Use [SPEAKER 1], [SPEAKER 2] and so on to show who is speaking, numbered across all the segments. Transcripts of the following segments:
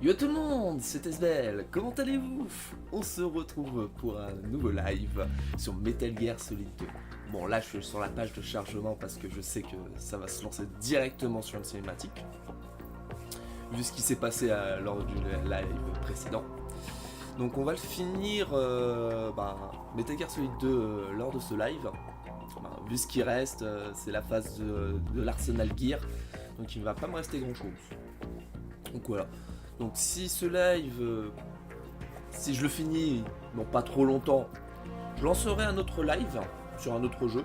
[SPEAKER 1] Yo tout le monde, c'est Esbel, comment allez-vous? On se retrouve pour un nouveau live sur Metal Gear Solid 2. Bon là je suis sur la page de chargement parce que je sais que ça va se lancer directement sur une cinématique. Vu ce qui s'est passé lors du live précédent. Donc on va le finir Metal Gear Solid 2 lors de ce live. Vu ce qui reste, c'est la phase de l'Arsenal Gear. Donc il ne va pas me rester grand chose. Donc voilà. Donc si ce live, si je le finis, non pas trop longtemps, je lancerai un autre live sur un autre jeu.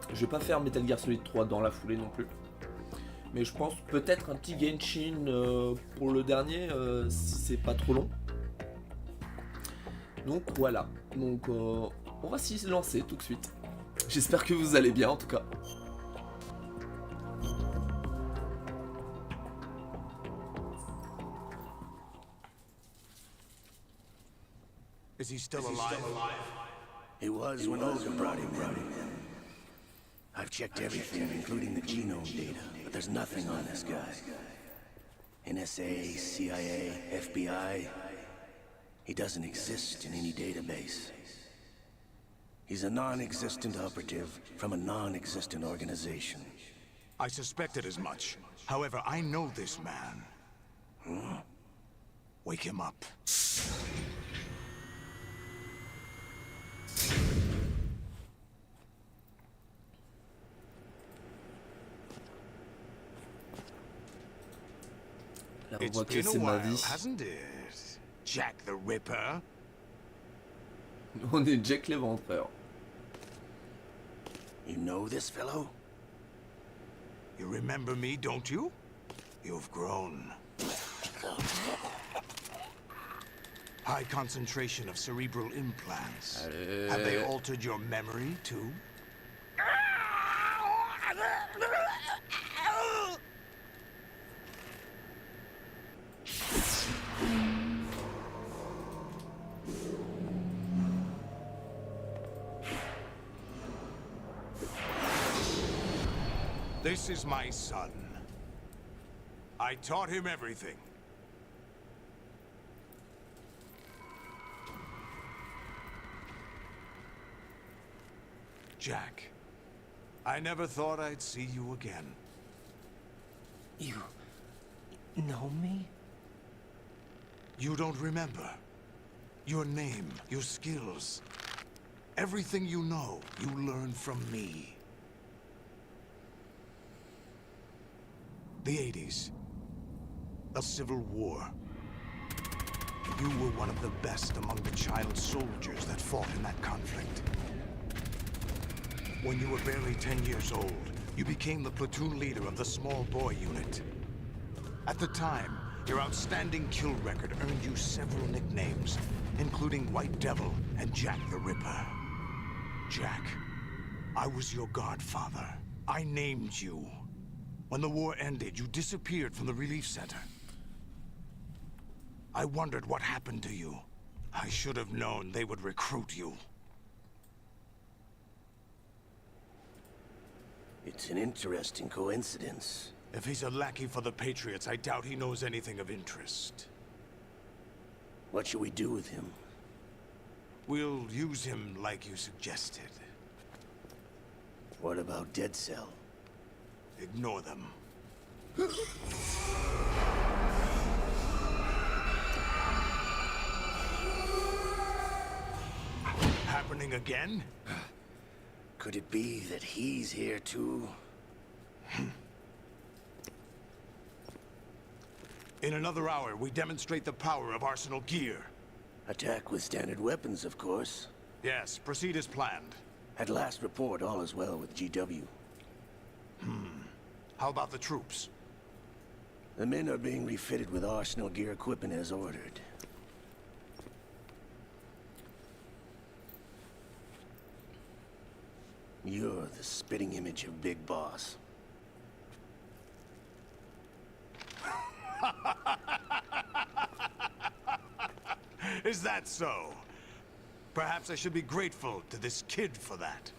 [SPEAKER 1] Je vais pas faire Metal Gear Solid 3 dans la foulée non plus. Mais je pense peut-être un petit Genshin pour le dernier, si c'est pas trop long. Donc voilà, donc on va s'y lancer tout de suite. J'espère que vous allez bien en tout cas.
[SPEAKER 2] Is he still alive?
[SPEAKER 3] He was when Olga brought him in. I've checked everything, including the genome data, but there's nothing on this guy. NSA, CIA, FBI. He doesn't exist in any database. He's a non-existent operative from a non-existent organization.
[SPEAKER 2] I suspected as much. However, I know this man.
[SPEAKER 3] Huh?
[SPEAKER 2] Wake him up.
[SPEAKER 1] Là, on
[SPEAKER 2] It's
[SPEAKER 1] voit que
[SPEAKER 2] been a
[SPEAKER 1] c'est ma
[SPEAKER 2] while,
[SPEAKER 1] vie.
[SPEAKER 2] hasn't it? Jack the Ripper.
[SPEAKER 1] On est Jack l'Éventreur.
[SPEAKER 3] You know this fellow?
[SPEAKER 2] You remember me, don't you? You've grown. High concentration of cerebral implants. Have they altered your memory, too? This is my son. I taught him everything. Jack, I never thought I'd see you again.
[SPEAKER 4] You know me?
[SPEAKER 2] You don't remember. Your name, your skills. Everything you know, you learned from me. The 80s. A civil war. You were one of the best among the child soldiers that fought in that conflict. When you were barely 10 years old, you became the platoon leader of the small boy unit. At the time, your outstanding kill record earned you several nicknames, including White Devil and Jack the Ripper. Jack, I was your godfather. I named you. When the war ended, you disappeared from the relief center. I wondered what happened to you. I should have known they would recruit you.
[SPEAKER 3] It's an interesting coincidence.
[SPEAKER 2] If he's a lackey for the Patriots, I doubt he knows anything of interest.
[SPEAKER 3] What should we do with him?
[SPEAKER 2] We'll use him like you suggested.
[SPEAKER 3] What about Dead Cell?
[SPEAKER 2] Ignore them. Happening again?
[SPEAKER 3] Could it be that he's here too?
[SPEAKER 2] In another hour, we demonstrate the power of Arsenal Gear.
[SPEAKER 3] Attack with standard weapons, of course.
[SPEAKER 2] Yes, proceed as planned.
[SPEAKER 3] At last report, all is well with GW.
[SPEAKER 2] How about the troops?
[SPEAKER 3] The men are being refitted with Arsenal Gear equipment as ordered. You're the spitting image of Big Boss.
[SPEAKER 2] Is that so? Perhaps I should be grateful to this kid for that.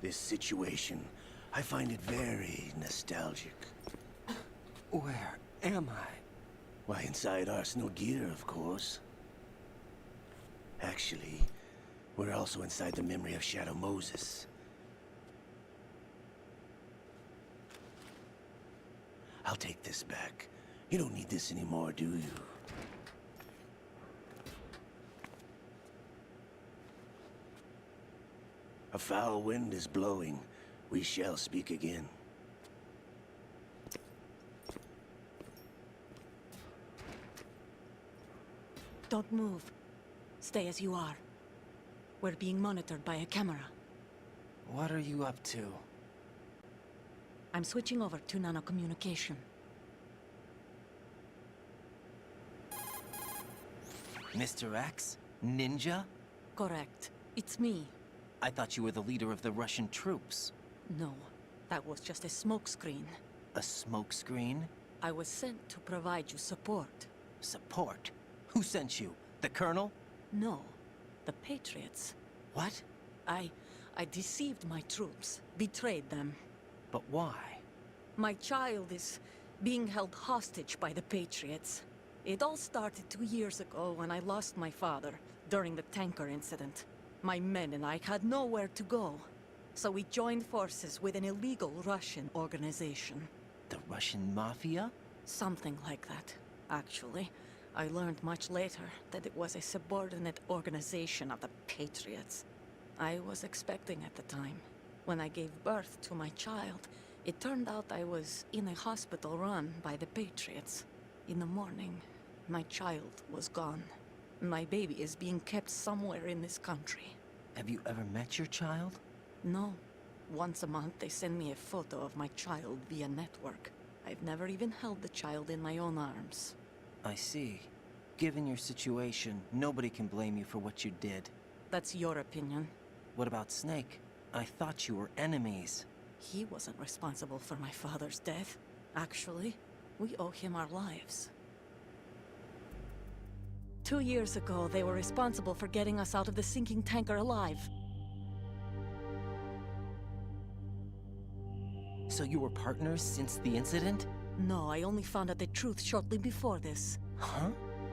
[SPEAKER 3] This situation, I find it very nostalgic.
[SPEAKER 4] Where am I?
[SPEAKER 3] Why, inside Arsenal gear, of course. Actually, we're also inside the memory of Shadow Moses. I'll take this back. You don't need this anymore, do you? A foul wind is blowing. We shall speak again.
[SPEAKER 5] Don't move. Stay as you are. We're being monitored by a camera.
[SPEAKER 4] What are you up to?
[SPEAKER 5] I'm switching over to nanocommunication.
[SPEAKER 4] Mr. X? Ninja?
[SPEAKER 5] Correct. It's me.
[SPEAKER 4] I thought you were the leader of the Russian troops.
[SPEAKER 5] No, that was just a smokescreen.
[SPEAKER 4] A smokescreen?
[SPEAKER 5] I was sent to provide you support.
[SPEAKER 4] Support? Who sent you? The Colonel?
[SPEAKER 5] No, the Patriots.
[SPEAKER 4] What?
[SPEAKER 5] I deceived my troops, betrayed them.
[SPEAKER 4] But why?
[SPEAKER 5] My child is being held hostage by the Patriots. It all started 2 years ago when I lost my father during the tanker incident. My men and I had nowhere to go, so we joined forces with an illegal Russian organization.
[SPEAKER 4] The Russian Mafia?
[SPEAKER 5] Something like that, actually. I learned much later that it was a subordinate organization of the Patriots. I was expecting at the time. When I gave birth to my child, it turned out I was in a hospital run by the Patriots. In the morning, my child was gone. My baby is being kept somewhere in this country.
[SPEAKER 4] Have you ever met your child?
[SPEAKER 5] No. Once a month, they send me a photo of my child via network. I've never even held the child in my own arms.
[SPEAKER 4] I see. Given your situation, nobody can blame you for what you did.
[SPEAKER 5] That's your opinion.
[SPEAKER 4] What about Snake? I thought you were enemies.
[SPEAKER 5] He wasn't responsible for my father's death. Actually, we owe him our lives. 2 years ago, they were responsible for getting us out of the sinking tanker alive.
[SPEAKER 4] So you were partners since the incident?
[SPEAKER 5] No, I only found out the truth shortly before this.
[SPEAKER 4] Huh?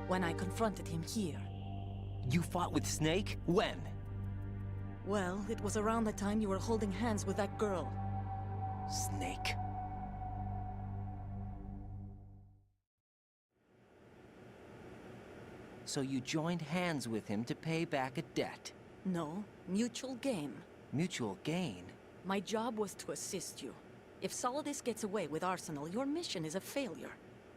[SPEAKER 5] When I confronted him here.
[SPEAKER 4] You fought with Snake? When?
[SPEAKER 5] Well, it was around the time you were holding hands with that girl.
[SPEAKER 4] Snake. So you joined hands with him to pay back a debt?
[SPEAKER 5] No, mutual gain.
[SPEAKER 4] Mutual gain?
[SPEAKER 5] My job was to assist you. If Solidus gets away with Arsenal, your mission is a failure.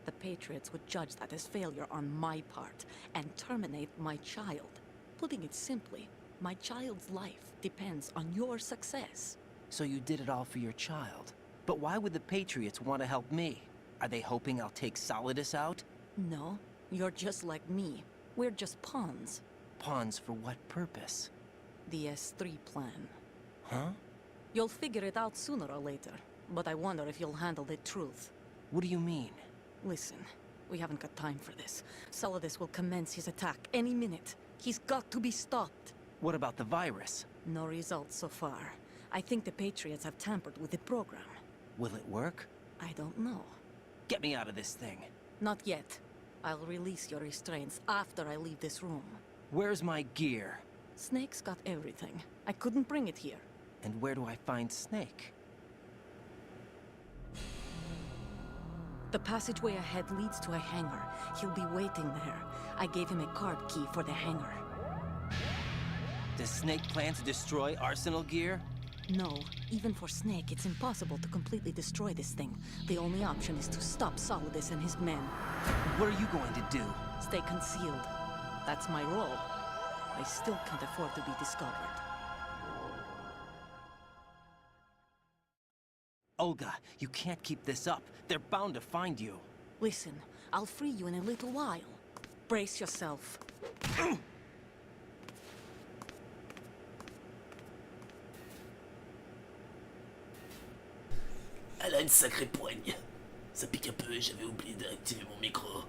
[SPEAKER 5] The Patriots would judge that as failure on my part, and terminate my child. Putting it simply, my child's life depends on your success.
[SPEAKER 4] So you did it all for your child. But why would the Patriots want to help me? Are they hoping I'll take Solidus out?
[SPEAKER 5] No, you're just like me. We're just pawns.
[SPEAKER 4] Pawns for what purpose?
[SPEAKER 5] The S3 plan.
[SPEAKER 4] Huh?
[SPEAKER 5] You'll figure it out sooner or later, but I wonder if you'll handle the truth.
[SPEAKER 4] What do you mean?
[SPEAKER 5] Listen, we haven't got time for this. Solidus will commence his attack any minute. He's got to be stopped.
[SPEAKER 4] What about the virus?
[SPEAKER 5] No results so far. I think the Patriots have tampered with the program.
[SPEAKER 4] Will it work?
[SPEAKER 5] I don't know.
[SPEAKER 4] Get me out of this thing.
[SPEAKER 5] Not yet. I'll release your restraints after I leave this room.
[SPEAKER 4] Where's my gear?
[SPEAKER 5] Snake's got everything. I couldn't bring it here.
[SPEAKER 4] And where do I find Snake?
[SPEAKER 5] The passageway ahead leads to a hangar. He'll be waiting there. I gave him a card key for the hangar.
[SPEAKER 4] Does Snake plan to destroy Arsenal gear?
[SPEAKER 5] No, even for Snake, it's impossible to completely destroy this thing. The only option is to stop Solidus and his men.
[SPEAKER 4] What are you going to do?
[SPEAKER 5] Stay concealed. That's my role. I still can't afford to be discovered.
[SPEAKER 4] Olga, you can't keep this up. They're bound to find you.
[SPEAKER 5] Listen, I'll free you in a little while. Brace yourself.
[SPEAKER 1] Elle a une sacrée poigne. Ça pique un peu et j'avais oublié d'activer mon micro.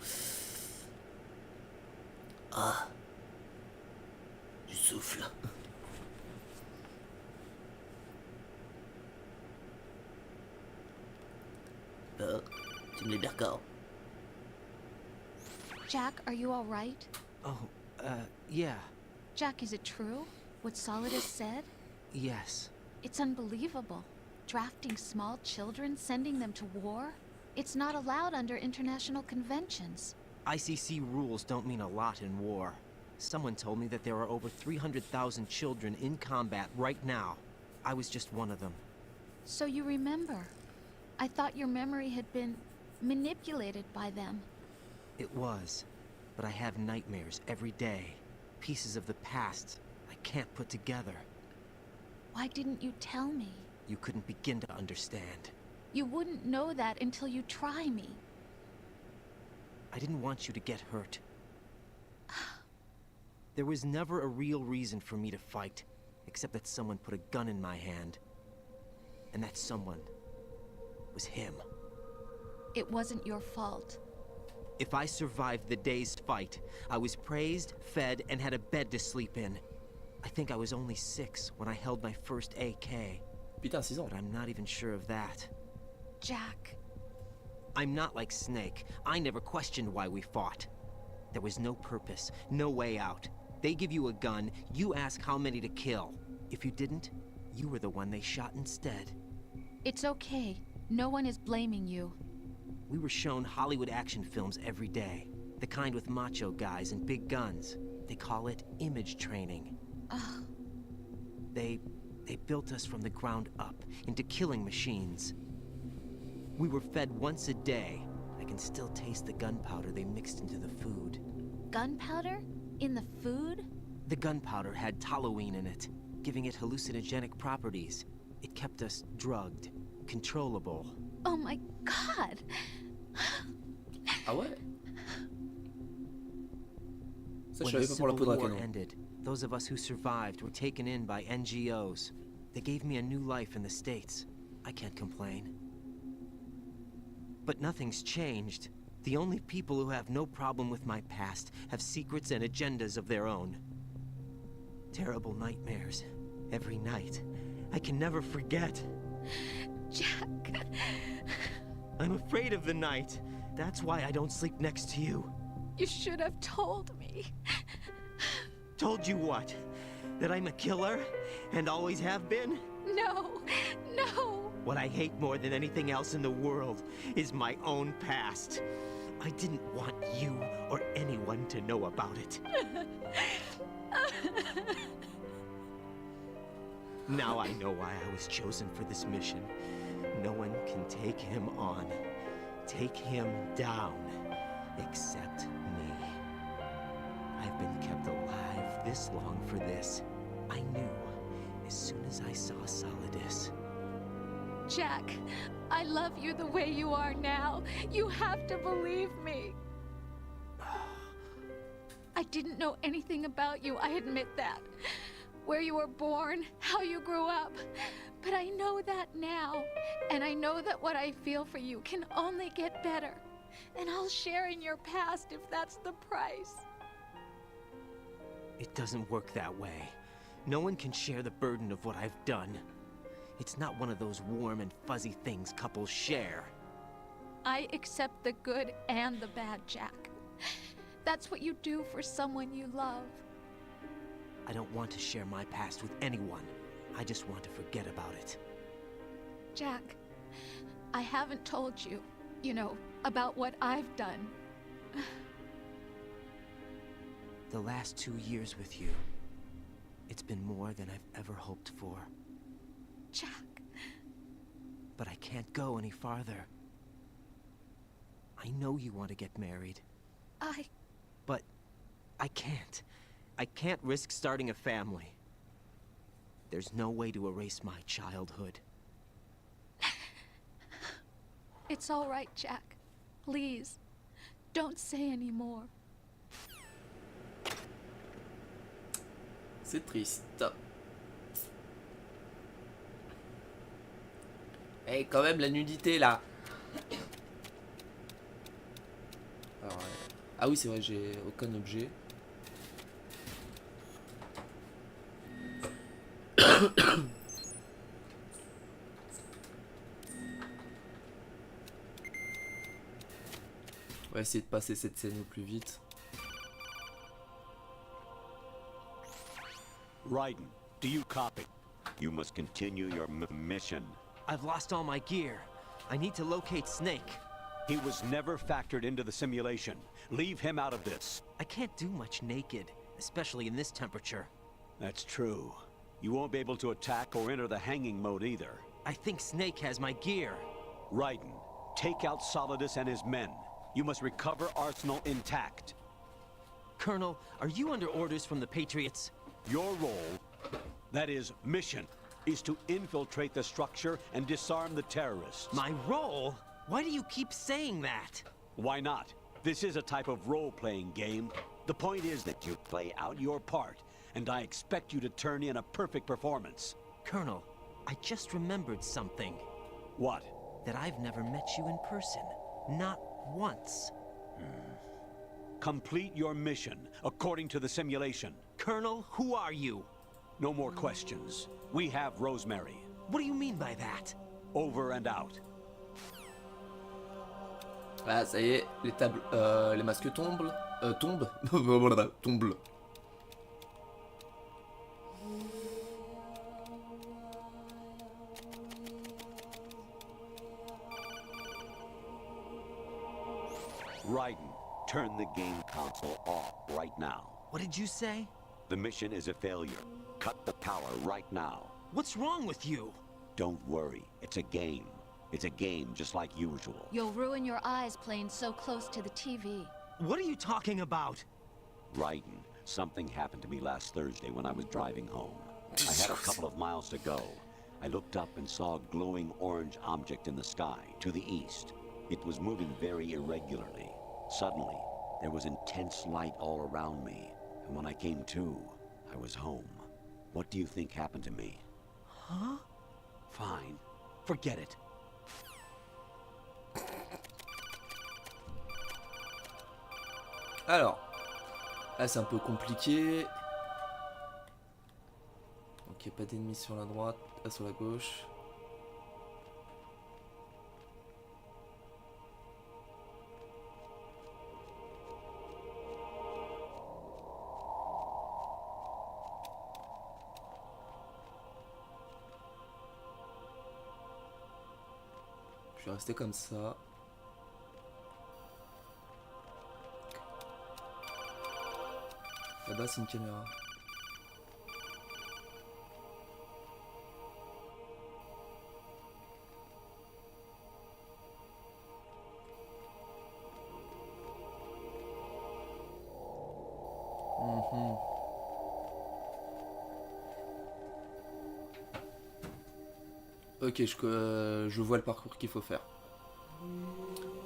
[SPEAKER 1] Ah. Du souffle. Tim Libercorps.
[SPEAKER 6] Jack, are you all right?
[SPEAKER 4] Oh, yeah.
[SPEAKER 6] Jack, is it true? What Solidus said?
[SPEAKER 4] Yes.
[SPEAKER 6] It's unbelievable. Drafting small children, sending them to war? It's not allowed under international conventions.
[SPEAKER 4] ICC rules don't mean a lot in war. Someone told me that there are over 300,000 children in combat right now. I was just one of them.
[SPEAKER 6] So you remember. I thought your memory had been manipulated by them.
[SPEAKER 4] It was. But I have nightmares every day. Pieces of the past I can't put together.
[SPEAKER 6] Why didn't you tell me?
[SPEAKER 4] You couldn't begin to understand.
[SPEAKER 6] You wouldn't know that until you try me.
[SPEAKER 4] I didn't want you to get hurt. There was never a real reason for me to fight, except that someone put a gun in my hand. And that someone was him.
[SPEAKER 6] It wasn't your fault.
[SPEAKER 4] If I survived the day's fight, I was praised, fed, and had a bed to sleep in. I think I was only 6 when I held my first AK.
[SPEAKER 1] Putain, 6 ans.
[SPEAKER 4] But I'm not even sure of that.
[SPEAKER 6] Jack.
[SPEAKER 4] I'm not like Snake. I never questioned why we fought. There was no purpose, no way out. They give you a gun, you ask how many to kill. If you didn't, you were the one they shot instead.
[SPEAKER 6] It's okay. No one is blaming you.
[SPEAKER 4] We were shown Hollywood action films every day. The kind with macho guys and big guns. They call it image training.
[SPEAKER 6] Ugh.
[SPEAKER 4] They built us from the ground up into killing machines. We were fed once a day. I can still taste the gunpowder they mixed into the food.
[SPEAKER 6] Gunpowder? In the food?
[SPEAKER 4] The gunpowder had toluene in it, giving it hallucinogenic properties. It kept us drugged, controllable.
[SPEAKER 6] Oh my god!
[SPEAKER 1] Ah ouais? Ça, je
[SPEAKER 4] When
[SPEAKER 1] savais
[SPEAKER 4] the
[SPEAKER 1] pas pour la
[SPEAKER 4] Civil
[SPEAKER 1] poudre à
[SPEAKER 4] War
[SPEAKER 1] canon.
[SPEAKER 4] ended, those of us who survived were taken in by NGOs. They gave me a new life in the States. I can't complain. But nothing's changed. The only people who have no problem with my past have secrets and agendas of their own. Terrible nightmares. Every night. I can never forget.
[SPEAKER 6] Jack!
[SPEAKER 4] I'm afraid of the night. That's why I don't sleep next to you.
[SPEAKER 6] You should have told me.
[SPEAKER 4] Told you what? That I'm a killer? And always have been?
[SPEAKER 6] No! No!
[SPEAKER 4] What I hate more than anything else in the world is my own past. I didn't want you or anyone to know about it. Now I know why I was chosen for this mission. No one can take him on, take him down, except me. I've been kept alive this long for this. I knew as soon as I saw Solidus.
[SPEAKER 6] Jack, I love you the way you are now. You have to believe me. I didn't know anything about you, I admit that. Where you were born, how you grew up. But I know that now. And I know that what I feel for you can only get better. And I'll share in your past if that's the price.
[SPEAKER 4] It doesn't work that way. No one can share the burden of what I've done. It's not one of those warm and fuzzy things couples share.
[SPEAKER 6] I accept the good and the bad, Jack. That's what you do for someone you love.
[SPEAKER 4] I don't want to share my past with anyone. I just want to forget about it.
[SPEAKER 6] Jack, I haven't told you, about what I've done.
[SPEAKER 4] The last 2 years with you, it's been more than I've ever hoped for.
[SPEAKER 6] Jack.
[SPEAKER 4] But I can't go any farther. I know you want to get married. But I can't. I can't risk starting a family. There's no way to erase my childhood.
[SPEAKER 6] It's all right, Jack. Please, don't say any more.
[SPEAKER 1] C'est triste. Eh, quand même, la nudité, là. Alors, ah oui, c'est vrai, j'ai aucun objet. va essayer de passer cette scène au plus vite.
[SPEAKER 7] Raiden, do you copy? You must continue your mission.
[SPEAKER 4] I've lost all my gear. I need to locate Snake.
[SPEAKER 7] He was never factored into the simulation. Leave him out of this.
[SPEAKER 4] I can't do much naked, especially in this temperature.
[SPEAKER 7] That's true. You won't be able to attack or enter the hanging mode either.
[SPEAKER 4] I think Snake has my gear.
[SPEAKER 7] Raiden, take out Solidus and his men. You must recover Arsenal intact.
[SPEAKER 4] Colonel, are you under orders from the Patriots?
[SPEAKER 7] Your role, that is, mission, is to infiltrate the structure and disarm the terrorists.
[SPEAKER 4] My role? Why do you keep saying that?
[SPEAKER 7] Why not? This is a type of role-playing game. The point is that you play out your part, and I expect you to turn in a perfect performance.
[SPEAKER 4] Colonel, I just remembered something.
[SPEAKER 7] What?
[SPEAKER 4] That I've never met you in person. Not once.
[SPEAKER 7] Complete your mission, according to the simulation.
[SPEAKER 4] Colonel, who are you?
[SPEAKER 7] No more questions. We have Rosemary.
[SPEAKER 4] What do you mean by that?
[SPEAKER 7] Over and out.
[SPEAKER 1] Ah, ça y est, les tables, les masques tombent, tombent.
[SPEAKER 7] Raiden, turn the game console off right now.
[SPEAKER 4] What did you say?
[SPEAKER 7] The mission is a failure. Cut the power right now.
[SPEAKER 4] What's wrong with you?
[SPEAKER 7] Don't worry, it's a game. It's a game just like usual.
[SPEAKER 6] You'll ruin your eyes playing so close to the TV.
[SPEAKER 4] What are you talking about?
[SPEAKER 7] Raiden, something happened to me last Thursday when I was driving home. I had a couple of miles to go. I looked up and saw a glowing orange object in the sky, to the east. It was moving very irregularly. Suddenly, there was intense light all around me, and when I came to, I was home. What do you think happened to me?
[SPEAKER 4] Huh?
[SPEAKER 7] Fine. Forget it.
[SPEAKER 1] Alors, là c'est un peu compliqué. Ok, pas d'ennemis sur la droite, sur la gauche. Je vais rester comme ça. Là-bas, c'est une caméra. Ok, je vois le parcours qu'il faut faire.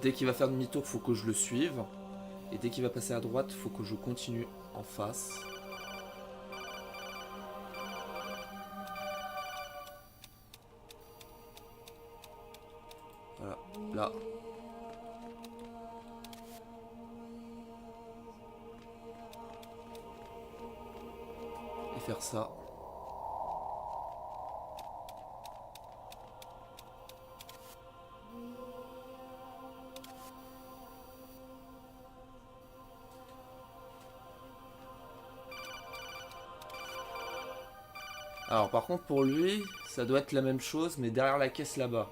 [SPEAKER 1] Dès qu'il va faire demi-tour, faut que je le suive. Et dès qu'il va passer à droite, faut que je continue en face. Voilà, là. Et faire ça. Alors par contre pour lui, ça doit être la même chose mais derrière la caisse là-bas.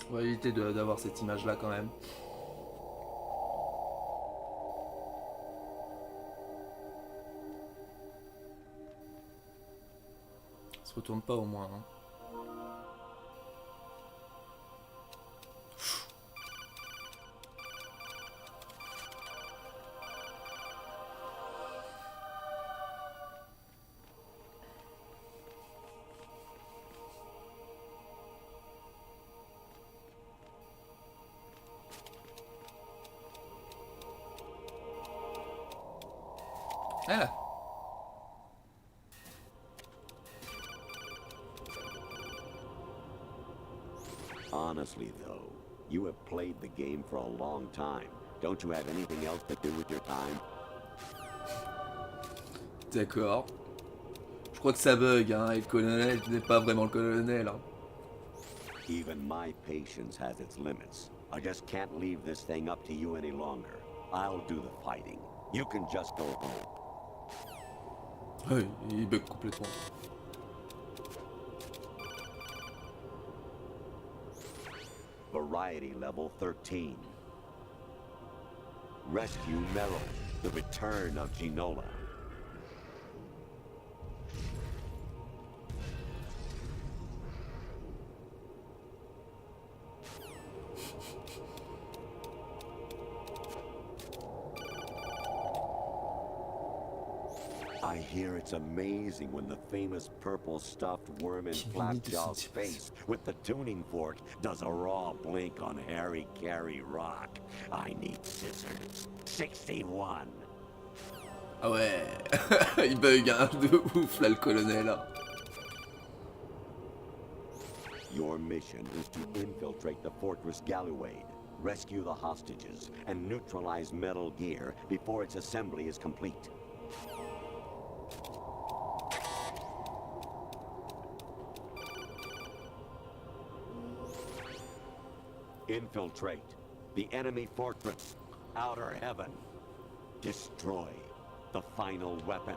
[SPEAKER 1] On va éviter d'avoir cette image là quand même. Ça se retourne pas au moins. Hein. Ah.
[SPEAKER 7] Honestly, though, you have played the game for a long time. Don't you have anything else to do with your time?
[SPEAKER 1] D'accord. Je crois que ça bug, hein, et le colonel n'est pas vraiment le colonel. Hein.
[SPEAKER 7] Even my patience has its limits. I just can't leave this thing up to you any longer. I'll do the fighting. You can just go home.
[SPEAKER 1] Oui, il bug complètement.
[SPEAKER 7] Variety level 13. Rescue Meryl, the return of Ginola. I hear it's amazing when the famous purple stuffed worm in Flapjaw's face with the tuning fork does a raw blink on Harry Carey Rock. I need scissors. 61.
[SPEAKER 1] Ah ouais, il bug hein, de ouf là le colonel. Hein.
[SPEAKER 7] Your mission is to infiltrate the Fortress Galluade, rescue the hostages, and neutralize Metal Gear before its assembly is complete. Infiltrate the enemy fortress, Outer Heaven. Destroy the final weapon,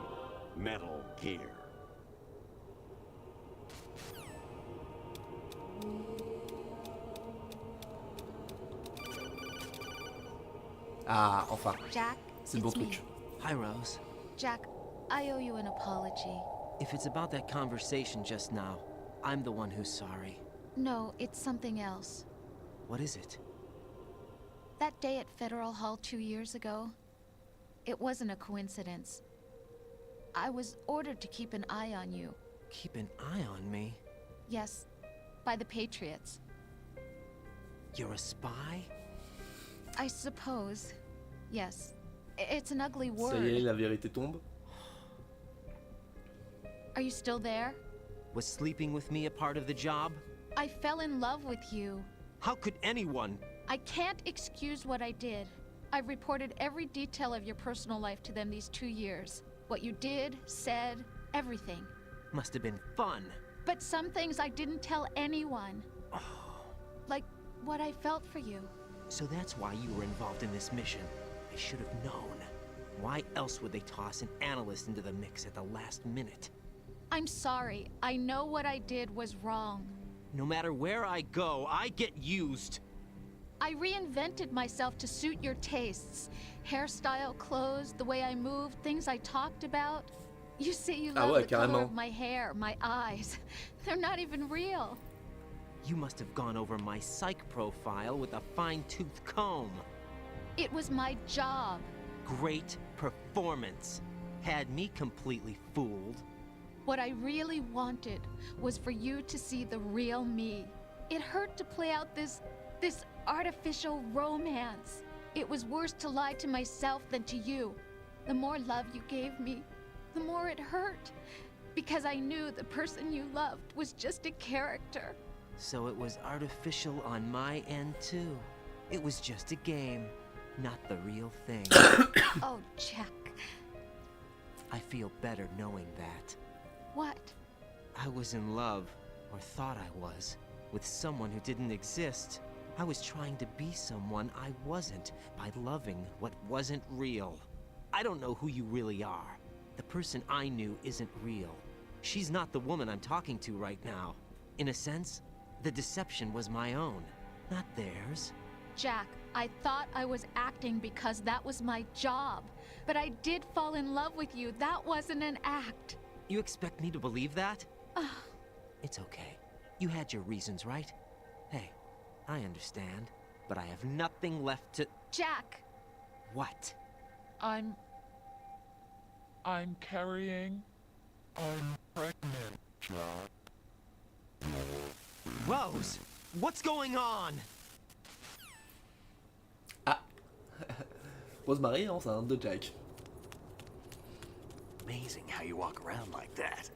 [SPEAKER 7] Metal Gear.
[SPEAKER 1] Ah, enfin,
[SPEAKER 8] Jack,
[SPEAKER 1] c'est le bon
[SPEAKER 8] it's me.
[SPEAKER 1] truc.
[SPEAKER 9] Hi, Rose.
[SPEAKER 8] Jack, I owe you an apology.
[SPEAKER 9] If it's about that conversation just now, I'm the one who's sorry.
[SPEAKER 8] No, it's something else.
[SPEAKER 9] What is it?
[SPEAKER 8] That day at Federal Hall 2 years ago, it wasn't a coincidence. I was ordered to keep an eye on you.
[SPEAKER 9] Keep an eye on me?
[SPEAKER 8] Yes, by the Patriots.
[SPEAKER 9] You're a spy?
[SPEAKER 8] I suppose. Yes. It's an ugly
[SPEAKER 1] Ça y est,
[SPEAKER 8] word.
[SPEAKER 1] la vérité tombe.
[SPEAKER 8] Are you still there?
[SPEAKER 9] Was sleeping with me a part of the job?
[SPEAKER 8] I fell in love with you.
[SPEAKER 9] How could anyone?
[SPEAKER 8] I can't excuse what I did. I've reported every detail of your personal life to them these 2 years. What you did, said, everything.
[SPEAKER 9] Must have been fun.
[SPEAKER 8] But some things I didn't tell anyone. Like what I felt for you.
[SPEAKER 9] So that's why you were involved in this mission. I should have known. Why else would they toss an analyst into the mix at the last minute?
[SPEAKER 8] I'm sorry. I know what I did was wrong.
[SPEAKER 9] No matter where I go, I get used.
[SPEAKER 8] I reinvented myself to suit your tastes. Hairstyle, clothes, the way I moved, things I talked about. You say you
[SPEAKER 1] Ah
[SPEAKER 8] love
[SPEAKER 1] ouais,
[SPEAKER 8] the color
[SPEAKER 1] carrément.
[SPEAKER 8] of my hair, my eyes. They're not even real.
[SPEAKER 9] You must have gone over my psych profile with a fine-tooth comb.
[SPEAKER 8] It was my job.
[SPEAKER 9] Great performance. Had me completely fooled.
[SPEAKER 8] What I really wanted was for you to see the real me. It hurt to play out this artificial romance. It was worse to lie to myself than to you. The more love you gave me, the more it hurt. Because I knew the person you loved was just a character.
[SPEAKER 9] So it was artificial on my end too. It was just a game, not the real thing.
[SPEAKER 8] Oh, Jack.
[SPEAKER 9] I feel better knowing that.
[SPEAKER 8] What?
[SPEAKER 9] I was in love, or thought I was, with someone who didn't exist. I was trying to be someone I wasn't by loving what wasn't real. I don't know who you really are. The person I knew isn't real. She's not the woman I'm talking to right now. In a sense, the deception was my own, not theirs.
[SPEAKER 8] Jack, I thought I was acting because that was my job. But I did fall in love with you. That wasn't an act.
[SPEAKER 9] You expect me to believe that? It's okay. You had your reasons, right? Hey, I understand, but I have nothing left to...
[SPEAKER 8] Jack!
[SPEAKER 9] What?
[SPEAKER 10] I'm carrying. I'm pregnant, Jack.
[SPEAKER 9] Rose! What's going on?
[SPEAKER 1] Rosemary enceinte de Jack.
[SPEAKER 3] Amazing how you walk around like that.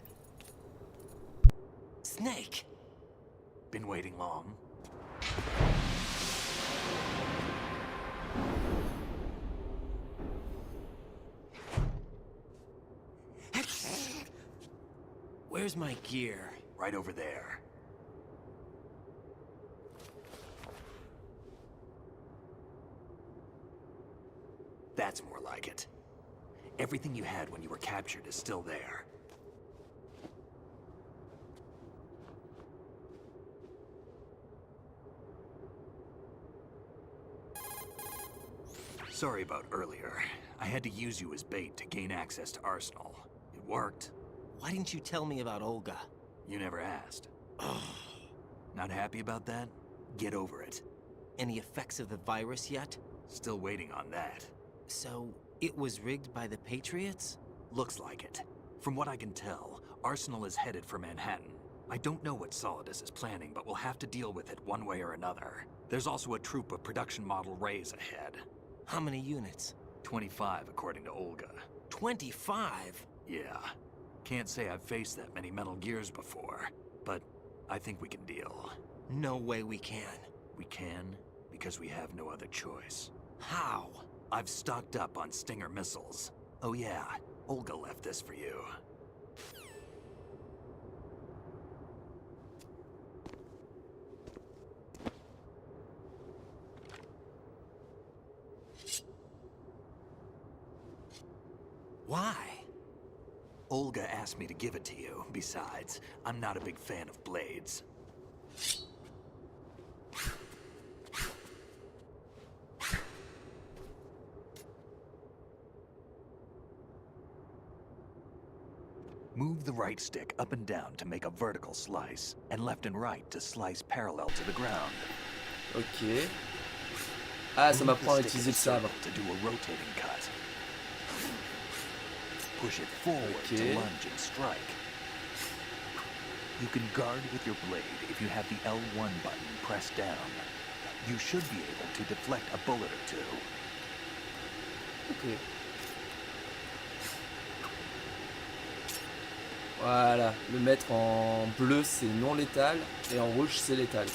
[SPEAKER 9] Snake!
[SPEAKER 3] Been waiting long?
[SPEAKER 9] Where's my gear?
[SPEAKER 2] Right over there. That's more like it. Everything you had when you were captured is still there. Sorry about earlier. I had to use you as bait to gain access to Arsenal. It worked.
[SPEAKER 9] Why didn't you tell me about Olga?
[SPEAKER 2] You never asked. Not happy about that? Get over it.
[SPEAKER 9] Any effects of the virus yet?
[SPEAKER 2] Still waiting on that.
[SPEAKER 9] So, it was rigged by the Patriots?
[SPEAKER 2] Looks like it. From what I can tell, Arsenal is headed for Manhattan. I don't know what Solidus is planning, but we'll have to deal with it one way or another. There's also a troop of production model Rays ahead.
[SPEAKER 9] How many units?
[SPEAKER 2] 25, according to Olga.
[SPEAKER 9] 25?
[SPEAKER 2] Yeah. Can't say I've faced that many Metal Gears before, but I think we can deal.
[SPEAKER 9] No way we can.
[SPEAKER 2] We can, because we have no other choice.
[SPEAKER 9] How?
[SPEAKER 2] I've stocked up on Stinger missiles. Oh yeah, Olga left this for you.
[SPEAKER 9] Why?
[SPEAKER 2] Olga asked me to give it to you. Besides, I'm not a big fan of blades. Move the right stick up and down to make a vertical slice, and left and right to slice parallel to the ground.
[SPEAKER 1] Ok. Ah, ça m'apprend à utiliser le sabre.
[SPEAKER 2] To do a rotating cut. Push it forward to lunge and strike. You can guard with your blade if you have the L1 button pressed down. You should be able to deflect a bullet or two.
[SPEAKER 1] Ok. Voilà, le mettre en bleu c'est non létal et en rouge c'est létal.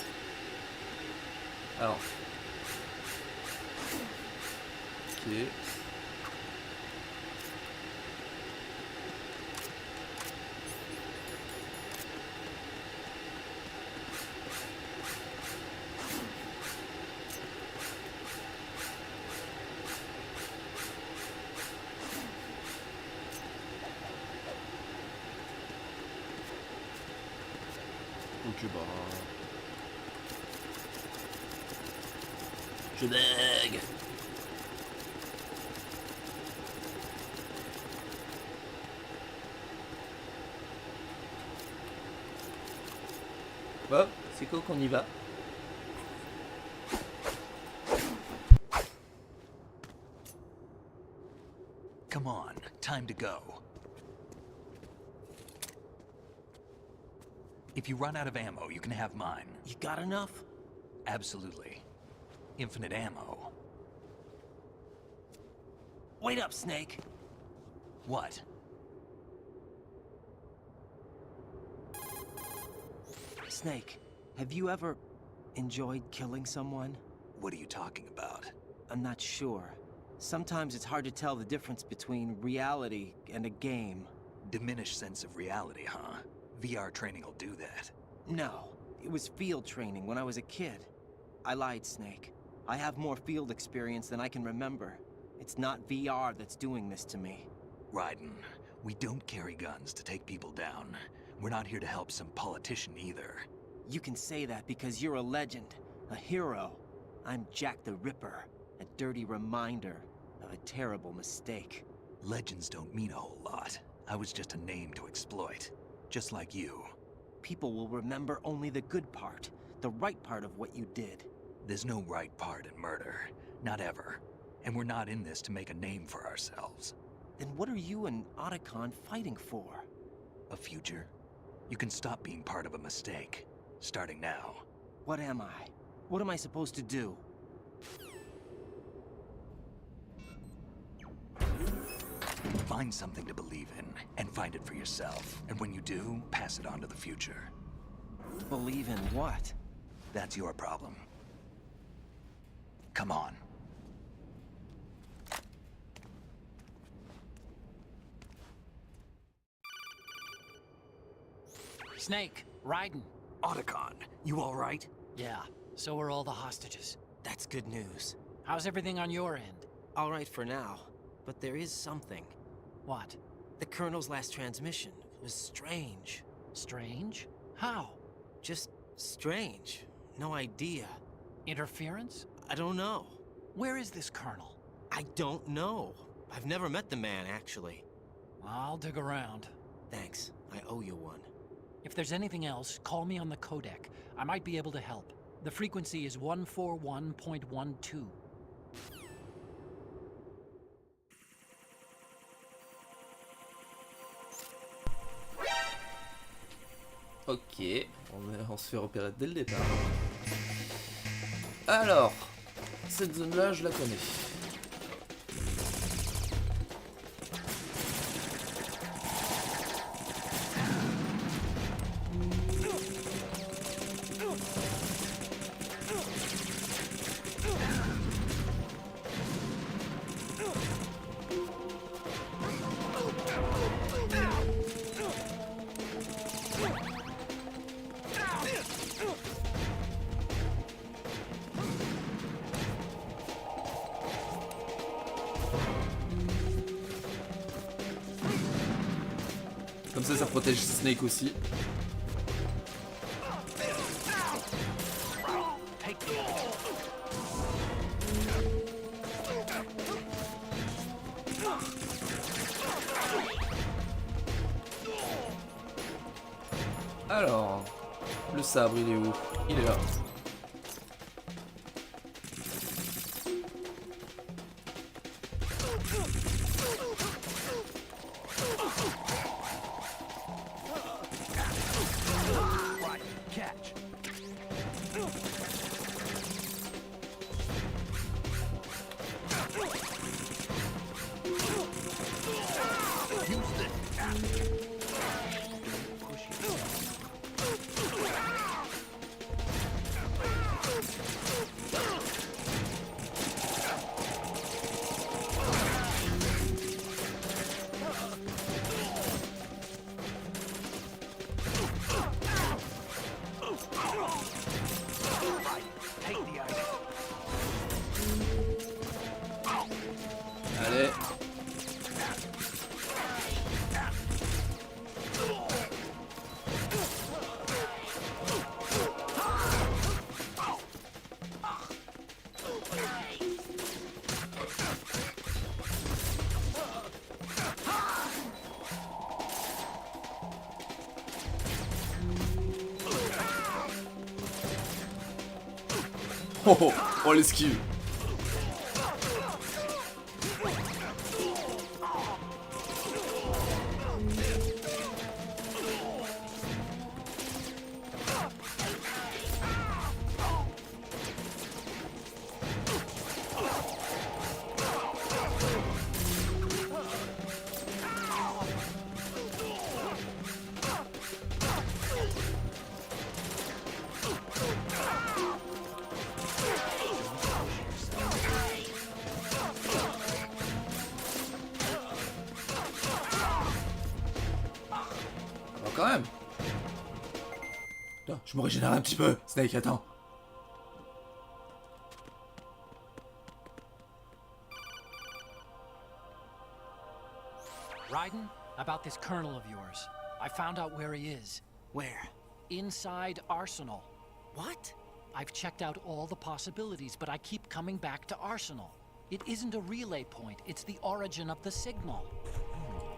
[SPEAKER 1] Alors. Ok. Ok, bah... Je bug. Bon, c'est quoi qu'on y va?
[SPEAKER 2] Come on, time to go. If you run out of ammo, you can have mine.
[SPEAKER 9] You got enough?
[SPEAKER 2] Absolutely. Infinite ammo.
[SPEAKER 9] Wait up, Snake.
[SPEAKER 2] What?
[SPEAKER 9] Snake, have you ever enjoyed killing someone?
[SPEAKER 2] What are you talking about?
[SPEAKER 9] I'm not sure. Sometimes it's hard to tell the difference between reality and a game.
[SPEAKER 2] Diminished sense of reality, huh? VR training will do that.
[SPEAKER 9] No, it was field training when I was a kid. I lied, Snake. I have more field experience than I can remember. It's not VR that's doing this to me.
[SPEAKER 2] Raiden, we don't carry guns to take people down. We're not here to help some politician either.
[SPEAKER 9] You can say that because you're a legend, a hero. I'm Jack the Ripper, a dirty reminder of a terrible mistake.
[SPEAKER 2] Legends don't mean a whole lot. I was just a name to exploit. Just like you.
[SPEAKER 9] People will remember only the good part, the right part of what you did.
[SPEAKER 2] There's no right part in murder. Not ever. And we're not in this to make a name for ourselves.
[SPEAKER 9] Then what are you and Otacon fighting for?
[SPEAKER 2] A future? You can stop being part of a mistake. Starting now.
[SPEAKER 9] What am I? What am I supposed to do?
[SPEAKER 2] Find something to believe in, and find it for yourself. And when you do, pass it on to the future.
[SPEAKER 9] Believe in what?
[SPEAKER 2] That's your problem. Come on.
[SPEAKER 11] Snake, Raiden.
[SPEAKER 9] Otacon, you all right?
[SPEAKER 11] Yeah, so are all the hostages.
[SPEAKER 9] That's good news.
[SPEAKER 11] How's everything on your end?
[SPEAKER 9] All right for now, but there is something.
[SPEAKER 11] What?
[SPEAKER 9] The Colonel's last transmission was strange.
[SPEAKER 11] Strange? How?
[SPEAKER 9] Just strange. No idea.
[SPEAKER 11] Interference?
[SPEAKER 9] I don't know.
[SPEAKER 11] Where is this Colonel?
[SPEAKER 9] I don't know. I've never met the man, actually.
[SPEAKER 11] I'll dig around.
[SPEAKER 9] Thanks. I owe you one.
[SPEAKER 11] If there's anything else, call me on the codec. I might be able to help. The frequency is 141.12.
[SPEAKER 1] Ok, on se fait repérer dès le départ. Alors, cette zone-là, je la connais. Comme ça protège Snake aussi. Alors, le sabre, il est où? Il est là. Allez. Oh l'esquive. Quand même. Putain, je me régénère un petit peu. Snake, attends.
[SPEAKER 11] Raiden, about this colonel of yours. I found out where he is.
[SPEAKER 9] Where?
[SPEAKER 11] Inside Arsenal.
[SPEAKER 9] What?
[SPEAKER 11] I've checked out all the possibilities, but I keep coming back to Arsenal. It isn't a relay point, it's the origin of the signal.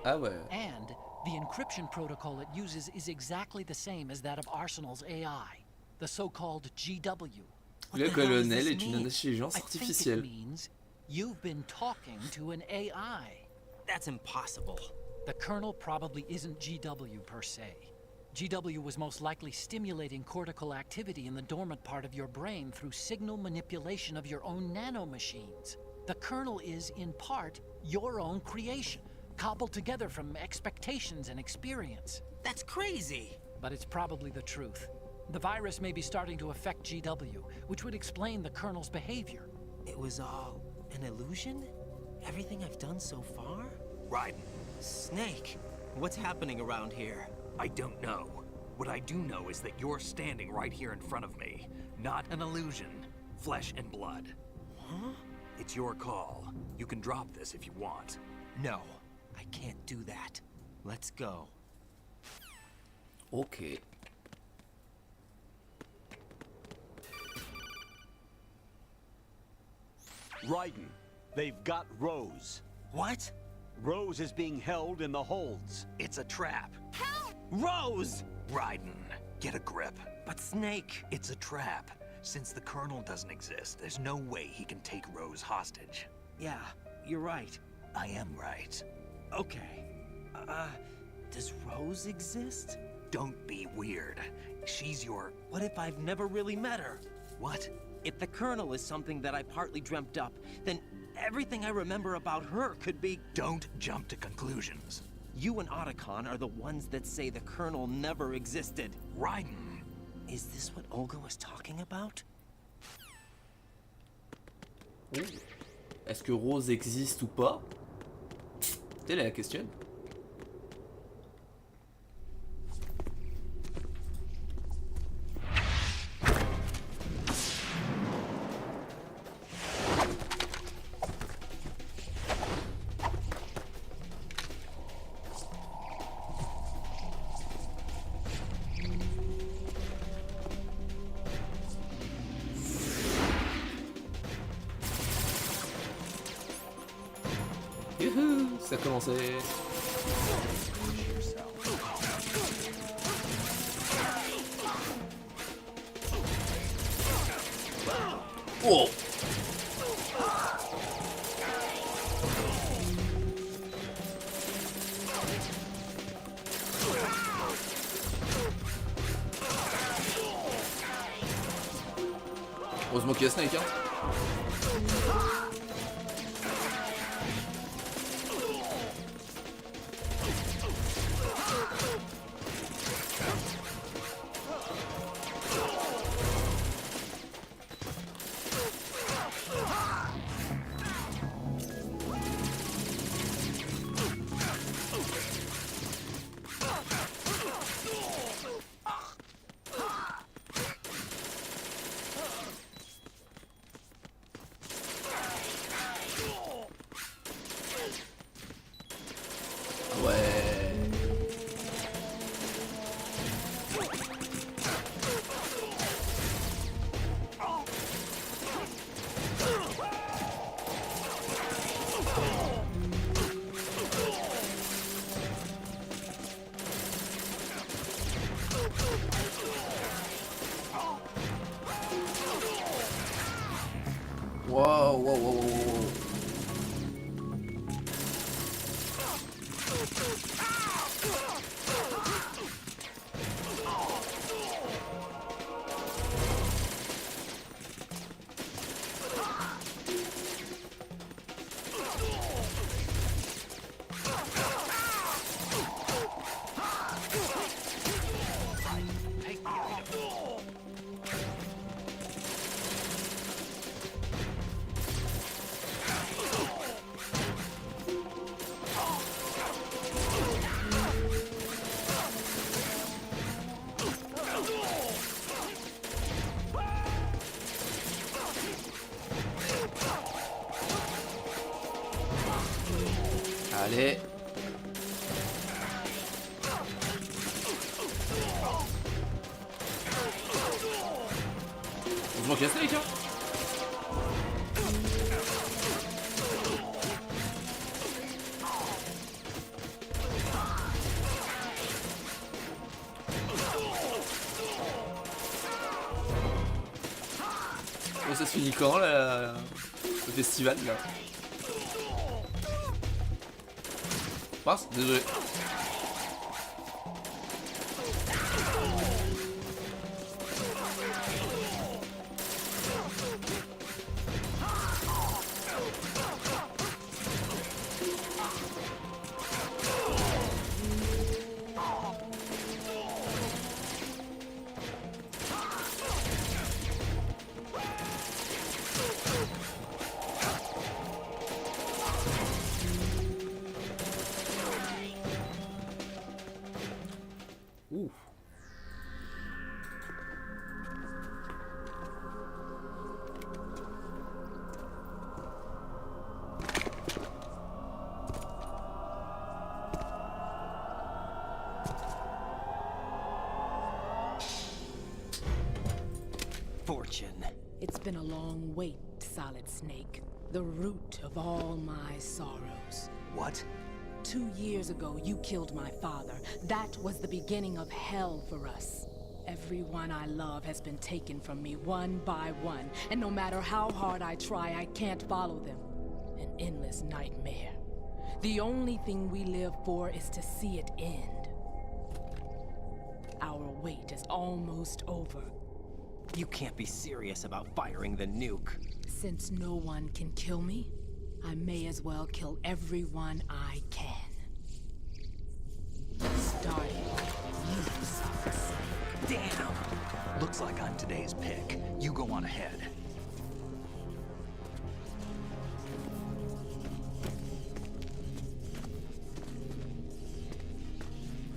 [SPEAKER 1] Ah ouais.
[SPEAKER 11] And the encryption protocol it uses is exactly the same as that of Arsenal's AI, the so-called GW.
[SPEAKER 1] Le colonel est une intelligence
[SPEAKER 11] I think it
[SPEAKER 1] artificielle.
[SPEAKER 11] means you've been talking to an AI.
[SPEAKER 9] That's impossible.
[SPEAKER 11] The Colonel probably isn't GW per se. GW was most likely stimulating cortical activity in the dormant part of your brain through signal manipulation of your own nanomachines. The Colonel is, in part, your own creation, cobbled together from expectations and experience.
[SPEAKER 9] That's crazy.
[SPEAKER 11] But it's probably the truth. The virus may be starting to affect GW, which would explain the Colonel's behavior.
[SPEAKER 9] It was all an illusion? Everything I've done so far?
[SPEAKER 12] Raiden.
[SPEAKER 9] Snake, what's happening around here?
[SPEAKER 12] I don't know. What I do know is that you're standing right here in front of me. Not an illusion. Flesh and blood.
[SPEAKER 9] Huh?
[SPEAKER 12] It's your call. You can drop this if you want.
[SPEAKER 9] No, I can't do that. Let's go.
[SPEAKER 1] Ok.
[SPEAKER 7] Raiden, they've got Rose.
[SPEAKER 9] What?
[SPEAKER 7] Rose is being held in the holds.
[SPEAKER 12] It's a trap.
[SPEAKER 9] Rose!
[SPEAKER 12] Raiden, get a grip.
[SPEAKER 9] But Snake...
[SPEAKER 12] It's a trap. Since the Colonel doesn't exist, there's no way he can take Rose hostage.
[SPEAKER 9] Yeah, you're right.
[SPEAKER 12] I am right.
[SPEAKER 9] Okay. Does Rose exist?
[SPEAKER 12] Don't be weird. She's your...
[SPEAKER 9] What if I've never really met her?
[SPEAKER 12] What?
[SPEAKER 9] If the Colonel is something that I partly dreamt up, then everything I remember about her could be...
[SPEAKER 12] Don't jump to conclusions.
[SPEAKER 9] You and Otacon are the ones that say the Colonel never existed.
[SPEAKER 12] Raiden.
[SPEAKER 9] Is this what Olga was talking about?
[SPEAKER 1] Oh. Est-ce que Rose existe ou pas? Telle est la question. Youhou, ça a commencé. Oh. Heureusement qu'il y a Snake, hein. Wow, wow, wow, wow, wow. Allez. Heureusement qu'il y a Snake, hein. Oh, ça se finit quand, là, le festival, là? Passe, désolé.
[SPEAKER 9] fortune.
[SPEAKER 13] It's been a long wait, Solid Snake. The root of all my sorrows.
[SPEAKER 12] What?
[SPEAKER 13] 2 years ago, you killed my father. That was the beginning of hell for us. Everyone I love has been taken from me one by one, and no matter how hard I try, I can't follow them. An endless nightmare. The only thing we live for is to see it end. Our wait is almost over.
[SPEAKER 9] You can't be serious about firing the nuke.
[SPEAKER 13] Since no one can kill me, I may as well kill everyone I can. Starting with you, Solid Snake.
[SPEAKER 12] Damn! Looks like I'm today's pick. You go on ahead.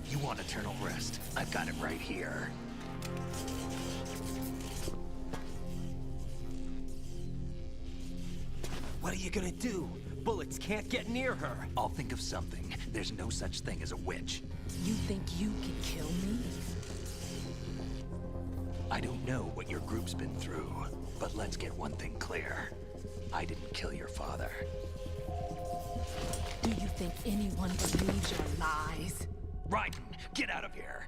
[SPEAKER 12] You want eternal rest? I've got it right here.
[SPEAKER 9] What are you gonna do? Bullets can't get near her.
[SPEAKER 12] I'll think of something. There's no such thing as a witch.
[SPEAKER 13] You think you can kill me?
[SPEAKER 12] I don't know what your group's been through, but let's get one thing clear. I didn't kill your father.
[SPEAKER 13] Do you think anyone believes your lies?
[SPEAKER 12] Raiden, get out of here!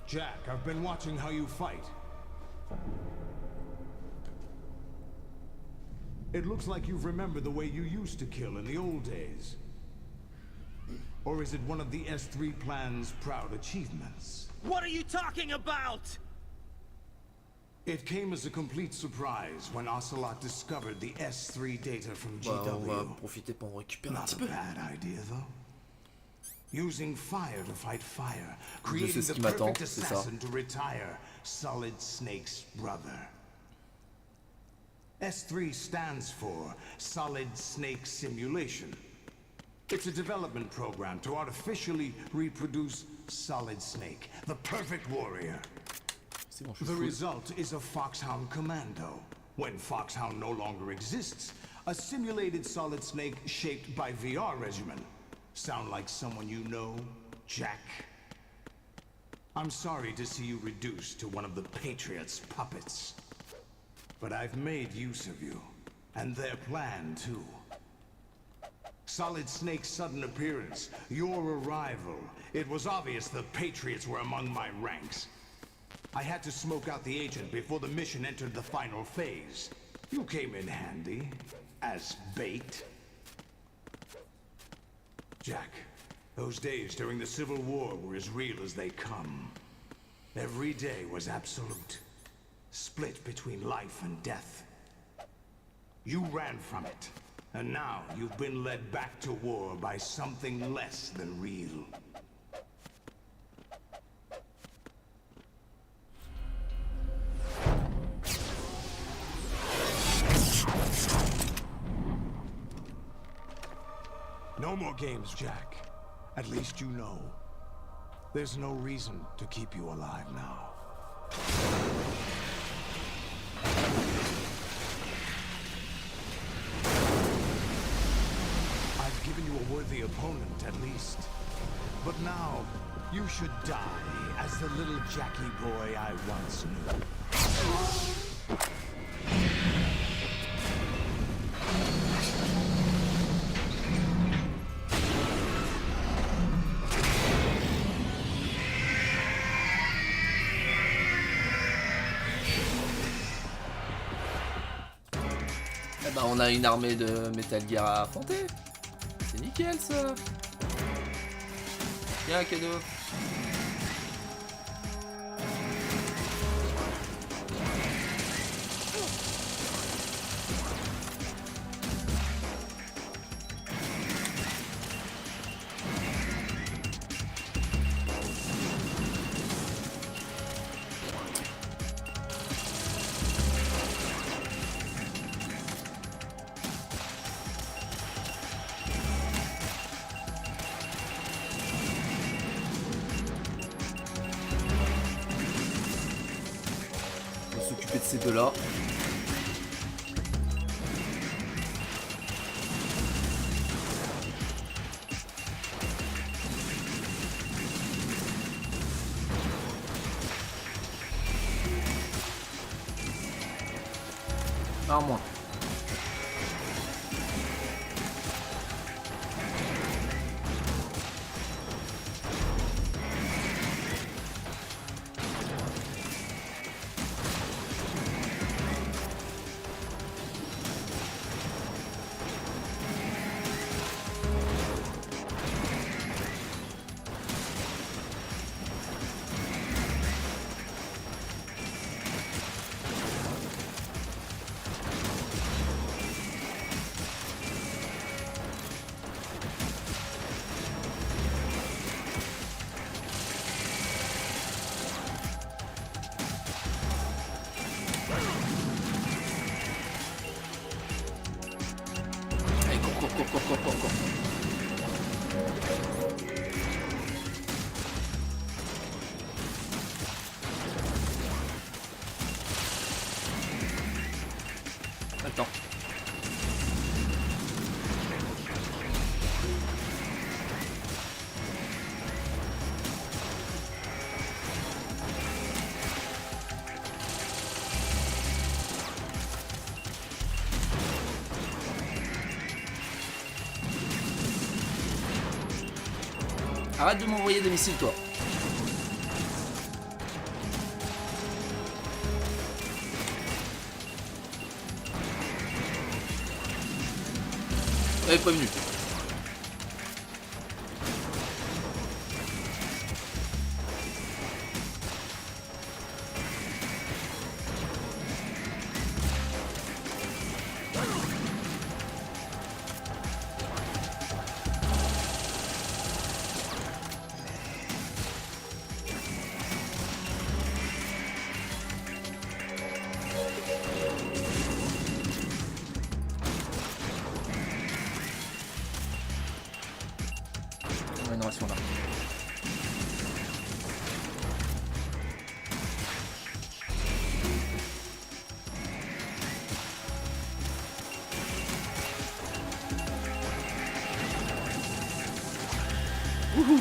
[SPEAKER 14] Jack, I've been watching how you fight. It looks like you've remembered the way you used to kill in the old days. Or is it one of the S3 plan's proud achievements?
[SPEAKER 9] What are you talking about?
[SPEAKER 14] It came as a complete surprise when Ocelot discovered the S3 data from GW.
[SPEAKER 1] On va profiter pour en récupérer un
[SPEAKER 14] Not
[SPEAKER 1] petit
[SPEAKER 14] a
[SPEAKER 1] peu.
[SPEAKER 14] bad idea, though. Using fire to fight fire,
[SPEAKER 1] Je sais
[SPEAKER 14] creating
[SPEAKER 1] ce
[SPEAKER 14] the
[SPEAKER 1] qui m'attend,
[SPEAKER 14] perfect
[SPEAKER 1] c'est ça.
[SPEAKER 14] assassin to retire Solid Snake's brother. S3 stands for Solid Snake Simulation. It's a development program to artificially reproduce Solid Snake, the perfect warrior.
[SPEAKER 1] Bon,
[SPEAKER 14] The result is a Foxhound Commando. When Foxhound no longer exists, a simulated Solid Snake shaped by VR regimen. Sound like someone you know, Jack? I'm sorry to see you reduced to one of the Patriots' puppets. But I've made use of you, and their plan too. Solid Snake's sudden appearance, your arrival. It was obvious the Patriots were among my ranks. I had to smoke out the agent before the mission entered the final phase. You came in handy, as bait. Jack, those days during the Civil War were as real as they come. Every day was absolute. Split between life and death. You ran from it, and now you've been led back to war by something less than real. No more games, Jack. At least you know. There's no reason to keep you alive now. I've given you a worthy opponent, at least. But now, you should die as the little Jackie boy I once knew.
[SPEAKER 1] Eh ben, on a une armée de Metal Gear à affronter. C'est nickel ça. Tiens, un cadeau. s'occuper de ces deux-là. Un moins. Cours. Pas le temps. Arrête de m'envoyer des missiles, toi. J'avais prévenu. Là. Wouhou.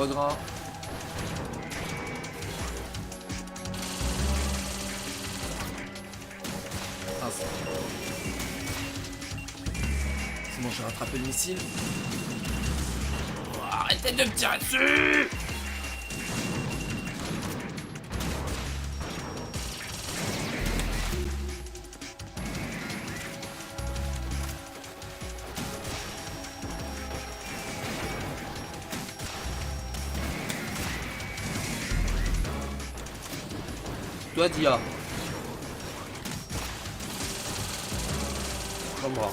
[SPEAKER 1] Gras. Ah, c'est bon, j'ai rattrapé le missile. Oh, arrêtez de me tirer dessus! Toi, Dia. Comme moi.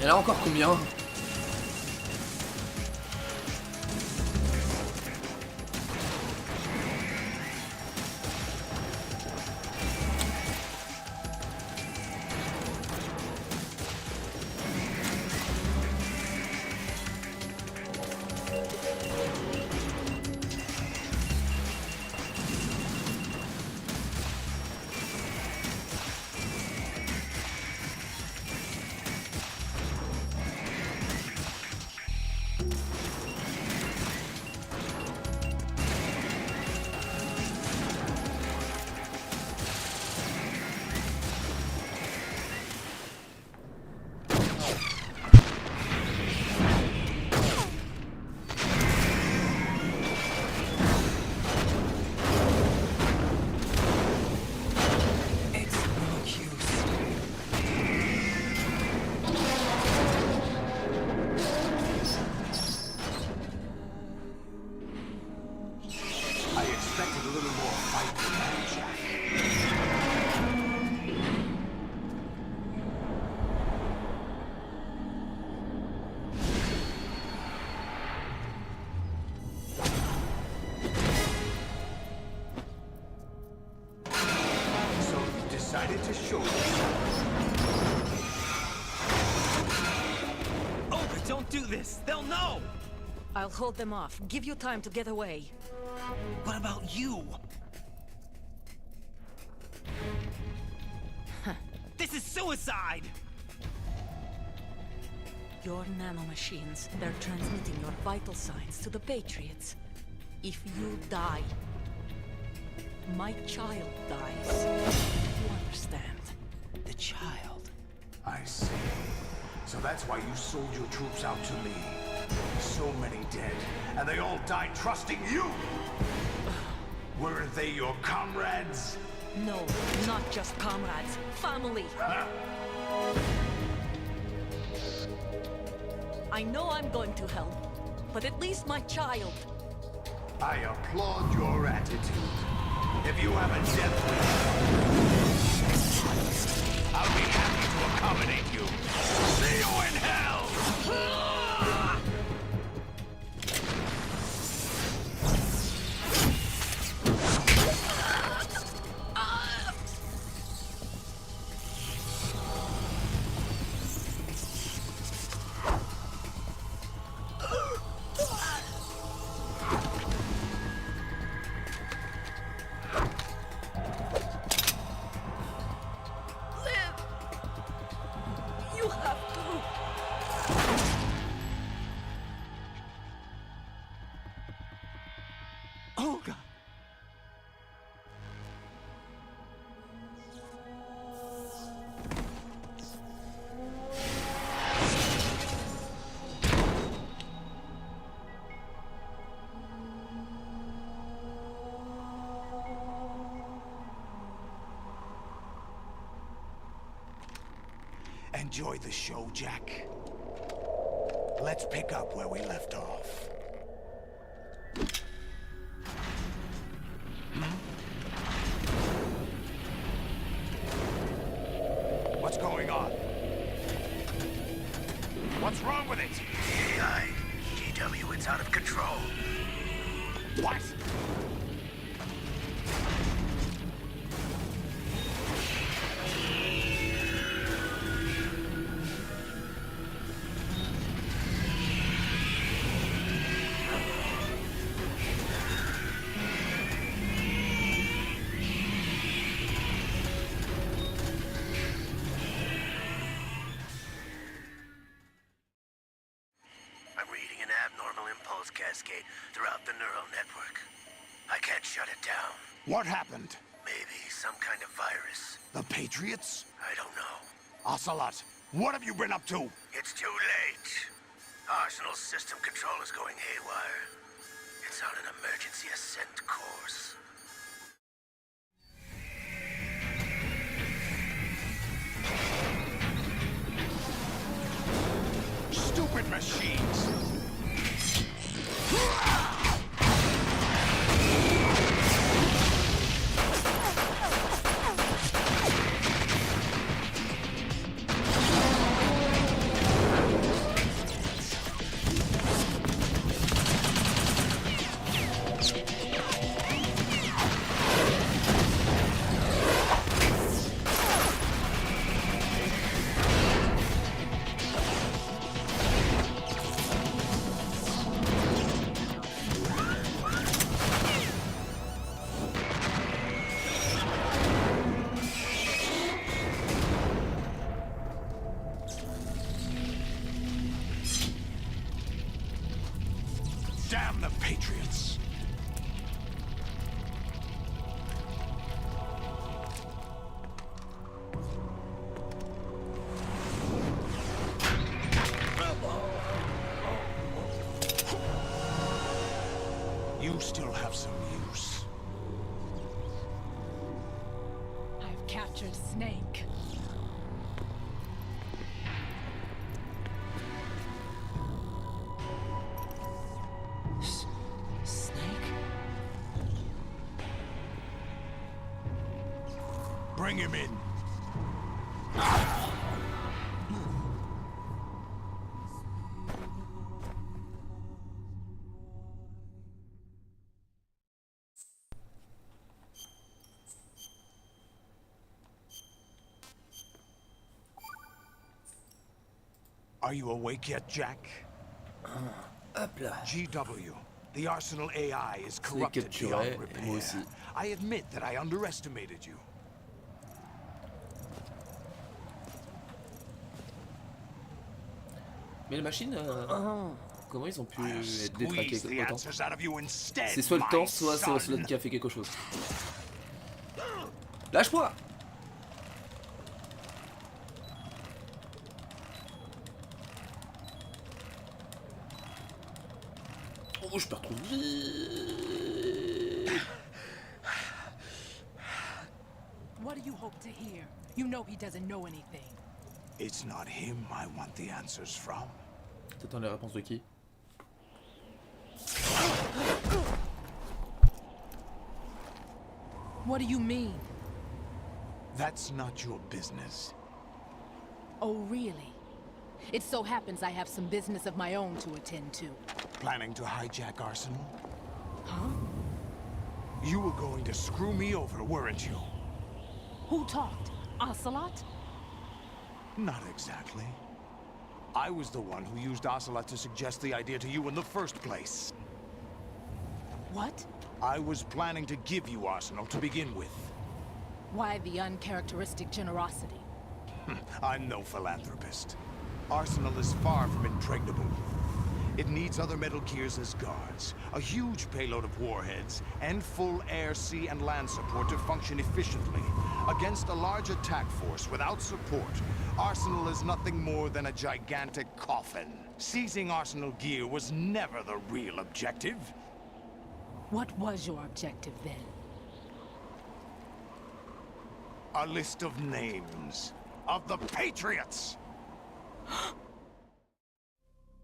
[SPEAKER 1] Et là encore combien?
[SPEAKER 12] to show you.
[SPEAKER 9] Olga, don't do this! They'll know!
[SPEAKER 5] I'll hold them off. Give you time to get away.
[SPEAKER 12] What about you?
[SPEAKER 9] This is suicide!
[SPEAKER 5] Your nanomachines, they're transmitting your vital signs to the Patriots. If you die, my child dies. You understand?
[SPEAKER 12] The child.
[SPEAKER 14] I see. So that's why you sold your troops out to me. So many dead, and they all died trusting you! Weren't they your comrades?
[SPEAKER 5] No, not just comrades. Family.
[SPEAKER 14] Huh?
[SPEAKER 5] I know I'm going to hell, but at least my child.
[SPEAKER 14] I applaud your attitude. If you have a death wish, I'll be happy to accommodate you. See you in hell!
[SPEAKER 5] You have to.
[SPEAKER 9] Olga!
[SPEAKER 14] Enjoy the show, Jack. Let's pick up where we left off. What's going on? What's wrong with it?
[SPEAKER 3] AI, GW, it's out of control.
[SPEAKER 14] What?
[SPEAKER 3] Cascade throughout the neural network. I can't shut it down.
[SPEAKER 14] What happened?
[SPEAKER 3] Maybe some kind of virus.
[SPEAKER 14] The Patriots?
[SPEAKER 3] I don't know.
[SPEAKER 14] Ocelot, what have you been up to?
[SPEAKER 3] It's too late. Arsenal's system control is going haywire. It's on an emergency ascent course.
[SPEAKER 14] Stupid machines! Damn the Patriots! You still have some use.
[SPEAKER 13] I've captured Snake.
[SPEAKER 14] Bring him in.
[SPEAKER 2] Are you awake yet, Jack?
[SPEAKER 1] Hop là.
[SPEAKER 2] GW, the Arsenal AI is corrupted beyond repair. I admit that I underestimated you.
[SPEAKER 1] Mais les machines, comment ils ont pu être détraqués autant? C'est soit le temps, soit c'est Ocelot qui a fait quelque chose. Lâche-moi! Oh, je peux retrouver.
[SPEAKER 13] What do you hope to hear? You know he doesn't know anything.
[SPEAKER 2] It's not him I want the answers from.
[SPEAKER 1] T'attends les réponses de qui?
[SPEAKER 13] What do you mean?
[SPEAKER 2] That's not your business.
[SPEAKER 13] Oh, really? It so happens I have some business of my own to attend to.
[SPEAKER 2] Planning to hijack Arsenal?
[SPEAKER 13] Huh?
[SPEAKER 2] You were going to screw me over, weren't you?
[SPEAKER 13] Who talked? Ocelot?
[SPEAKER 2] Not exactly. I was the one who used Ocelot to suggest the idea to you in the first place.
[SPEAKER 13] What?
[SPEAKER 2] I was planning to give you Arsenal to begin with.
[SPEAKER 13] Why the uncharacteristic generosity?
[SPEAKER 2] I'm no philanthropist. Arsenal is far from impregnable. It needs other Metal Gears as guards, a huge payload of warheads, and full air, sea, and land support to function efficiently. Against a large attack force without support, Arsenal is nothing more than a gigantic coffin. Seizing Arsenal gear was never the real objective.
[SPEAKER 13] What was your objective then?
[SPEAKER 2] A list of names of the Patriots!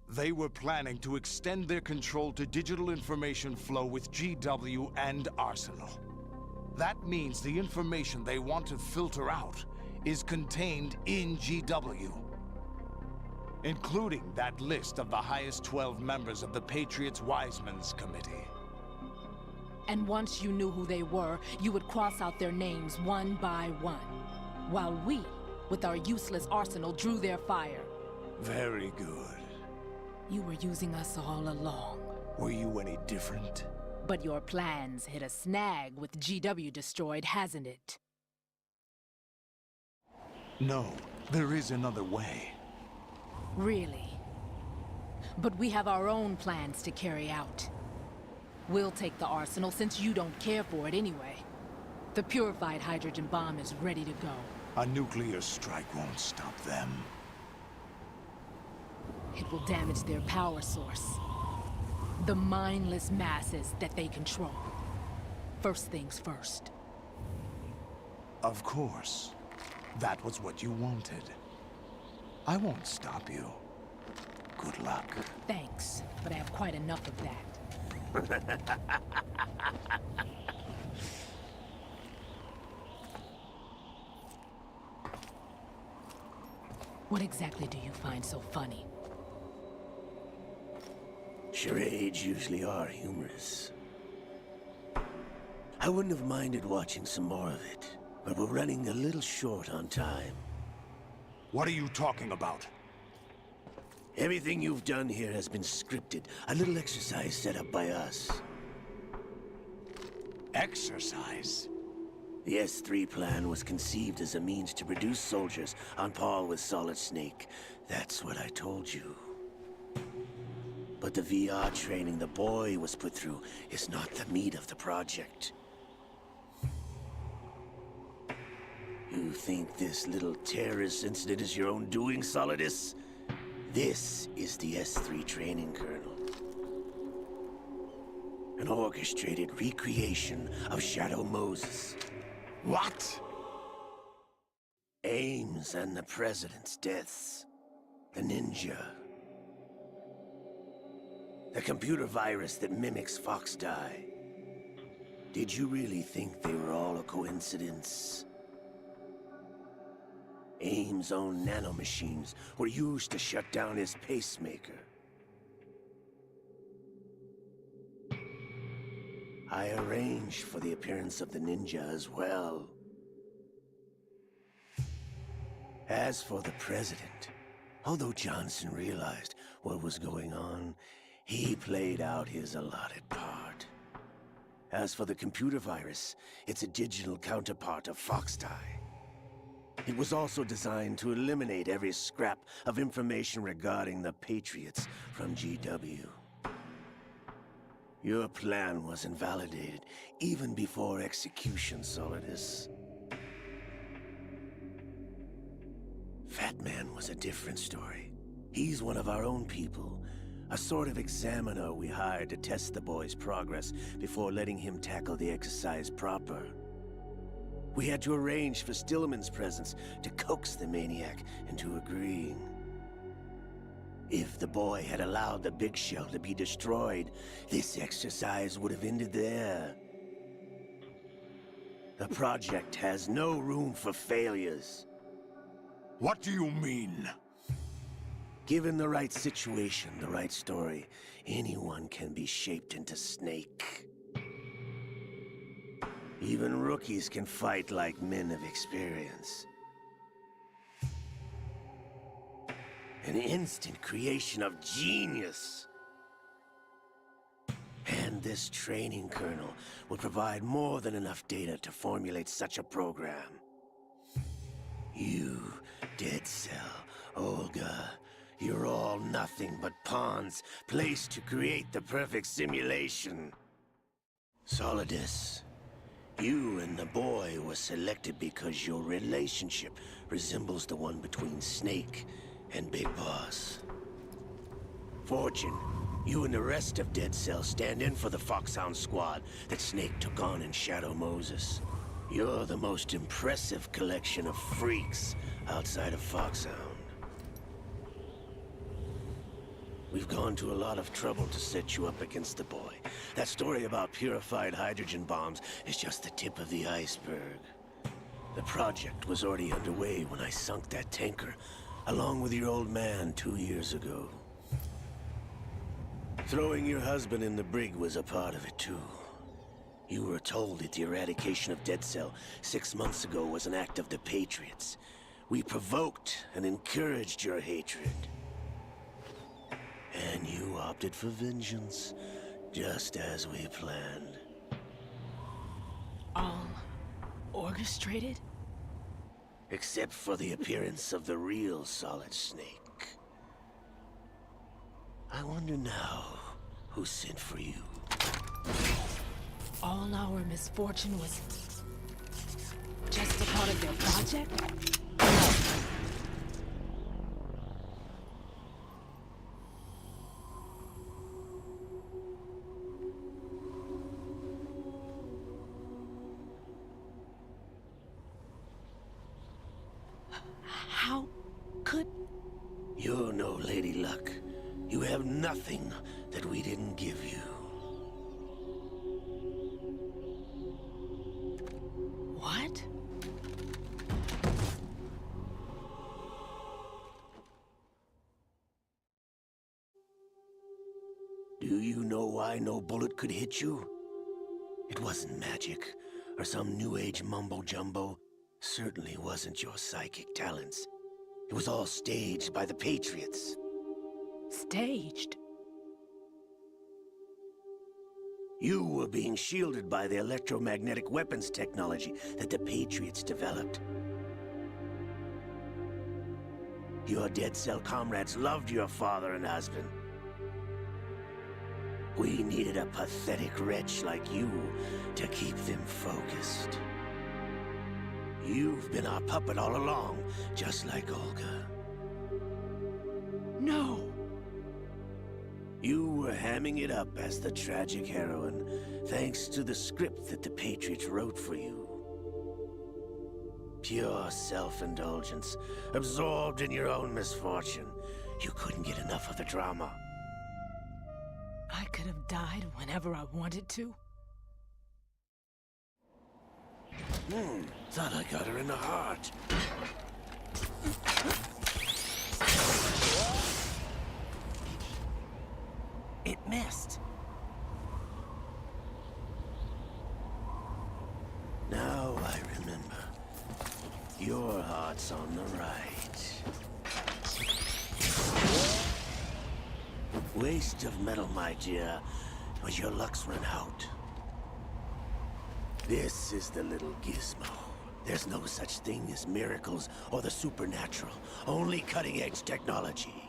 [SPEAKER 2] They were planning to extend their control to digital information flow with GW and Arsenal. That means the information they want to filter out is contained in GW, including that list of the highest 12 members of the Patriots Wiseman's Committee.
[SPEAKER 13] And once you knew who they were, you would cross out their names one by one, while we, with our useless arsenal, drew their fire.
[SPEAKER 2] Very good.
[SPEAKER 13] You were using us all along.
[SPEAKER 2] Were you any different?
[SPEAKER 13] But your plans hit a snag with GW destroyed, hasn't it?
[SPEAKER 2] No, there is another way.
[SPEAKER 13] Really? But we have our own plans to carry out. We'll take the arsenal since you don't care for it anyway. The purified hydrogen bomb is ready to go.
[SPEAKER 2] A nuclear strike won't stop them.
[SPEAKER 13] It will damage their power source. The mindless masses that they control. First things first.
[SPEAKER 2] Of course. That was what you wanted. I won't stop you. Good luck.
[SPEAKER 13] Thanks, but I have quite enough of that. What exactly do you find so funny?
[SPEAKER 3] Charades usually are humorous. I wouldn't have minded watching some more of it, but we're running a little short on time.
[SPEAKER 2] What are you talking about?
[SPEAKER 3] Everything you've done here has been scripted. A little exercise set up by us.
[SPEAKER 2] Exercise?
[SPEAKER 3] The S3 plan was conceived as a means to produce soldiers on par with Solid Snake. That's what I told you. But the VR training the boy was put through is not the meat of the project. You think this little terrorist incident is your own doing, Solidus? This is the S3 training kernel. An orchestrated recreation of Shadow Moses.
[SPEAKER 2] What?
[SPEAKER 3] Ames and the President's deaths. The ninja. The computer virus that mimics Fox Die. Did you really think they were all a coincidence? Ames' own nanomachines were used to shut down his pacemaker. I arranged for the appearance of the ninja as well. As for the President, Although Johnson realized what was going on, he played out his allotted part. As for the computer virus, it's a digital counterpart of Foxtie. It was also designed to eliminate every scrap of information regarding the Patriots from GW. Your plan was invalidated even before execution, Solidus. Fat Man was a different story. He's one of our own people, a sort of examiner we hired to test the boy's progress before letting him tackle the exercise proper. We had to arrange for Stillman's presence to coax the maniac into agreeing. If the boy had allowed the big shell to be destroyed, this exercise would have ended there. The project has no room for failures.
[SPEAKER 2] What do you mean?
[SPEAKER 3] Given the right situation, the right story, anyone can be shaped into Snake. Even rookies can fight like men of experience. An instant creation of genius. And this training kernel would provide more than enough data to formulate such a program. You, Dead Cell, Olga, you're all nothing but pawns placed to create the perfect simulation. Solidus, you and the boy were selected because your relationship resembles the one between Snake and Big Boss. Fortune, you and the rest of Dead Cell stand in for the Foxhound squad that Snake took on in Shadow Moses. You're the most impressive collection of freaks outside of Foxhound. We've gone to a lot of trouble to set you up against the boy. That story about purified hydrogen bombs is just the tip of the iceberg. The project was already underway when I sunk that tanker, along with your old man 2 years ago. Throwing your husband in the brig was a part of it too. You were told that the eradication of Dead Cell 6 months ago was an act of the Patriots. We provoked and encouraged your hatred. And you opted for vengeance, just as we planned.
[SPEAKER 13] All orchestrated?
[SPEAKER 3] Except for the appearance of the real Solid Snake. I wonder now who sent for you.
[SPEAKER 13] All our misfortune was just a part of their project? How could...
[SPEAKER 3] You're no Lady Luck. You have nothing that we didn't give you.
[SPEAKER 13] What?
[SPEAKER 3] Do you know why no bullet could hit you? It wasn't magic, or some new age mumbo-jumbo. Certainly wasn't your psychic talents. It was all staged by the Patriots.
[SPEAKER 13] Staged?
[SPEAKER 3] You were being shielded by the electromagnetic weapons technology that the Patriots developed. Your Dead Cell comrades loved your father and husband. We needed a pathetic wretch like you to keep them focused. You've been our puppet all along, just like Olga.
[SPEAKER 13] No!
[SPEAKER 3] You were hamming it up as the tragic heroine, thanks to the script that the Patriots wrote for you. Pure self-indulgence, absorbed in your own misfortune. You couldn't get enough of the drama.
[SPEAKER 13] I could have died whenever I wanted to.
[SPEAKER 3] Thought I got her in the heart.
[SPEAKER 9] It missed.
[SPEAKER 3] Now I remember. Your heart's on the right. Waste of metal, my dear, but your luck's run out. This is the little gizmo. There's no such thing as miracles or the supernatural, only cutting-edge technology.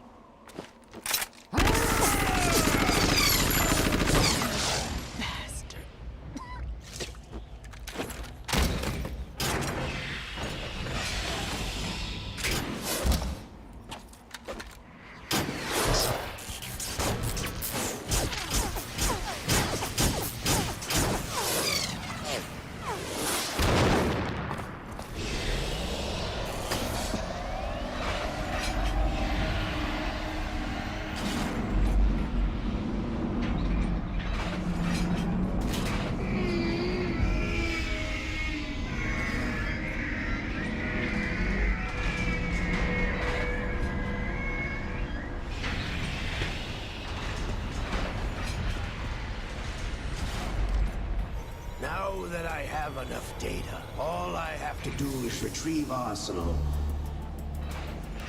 [SPEAKER 3] Now that I have enough data, all I have to do is retrieve Arsenal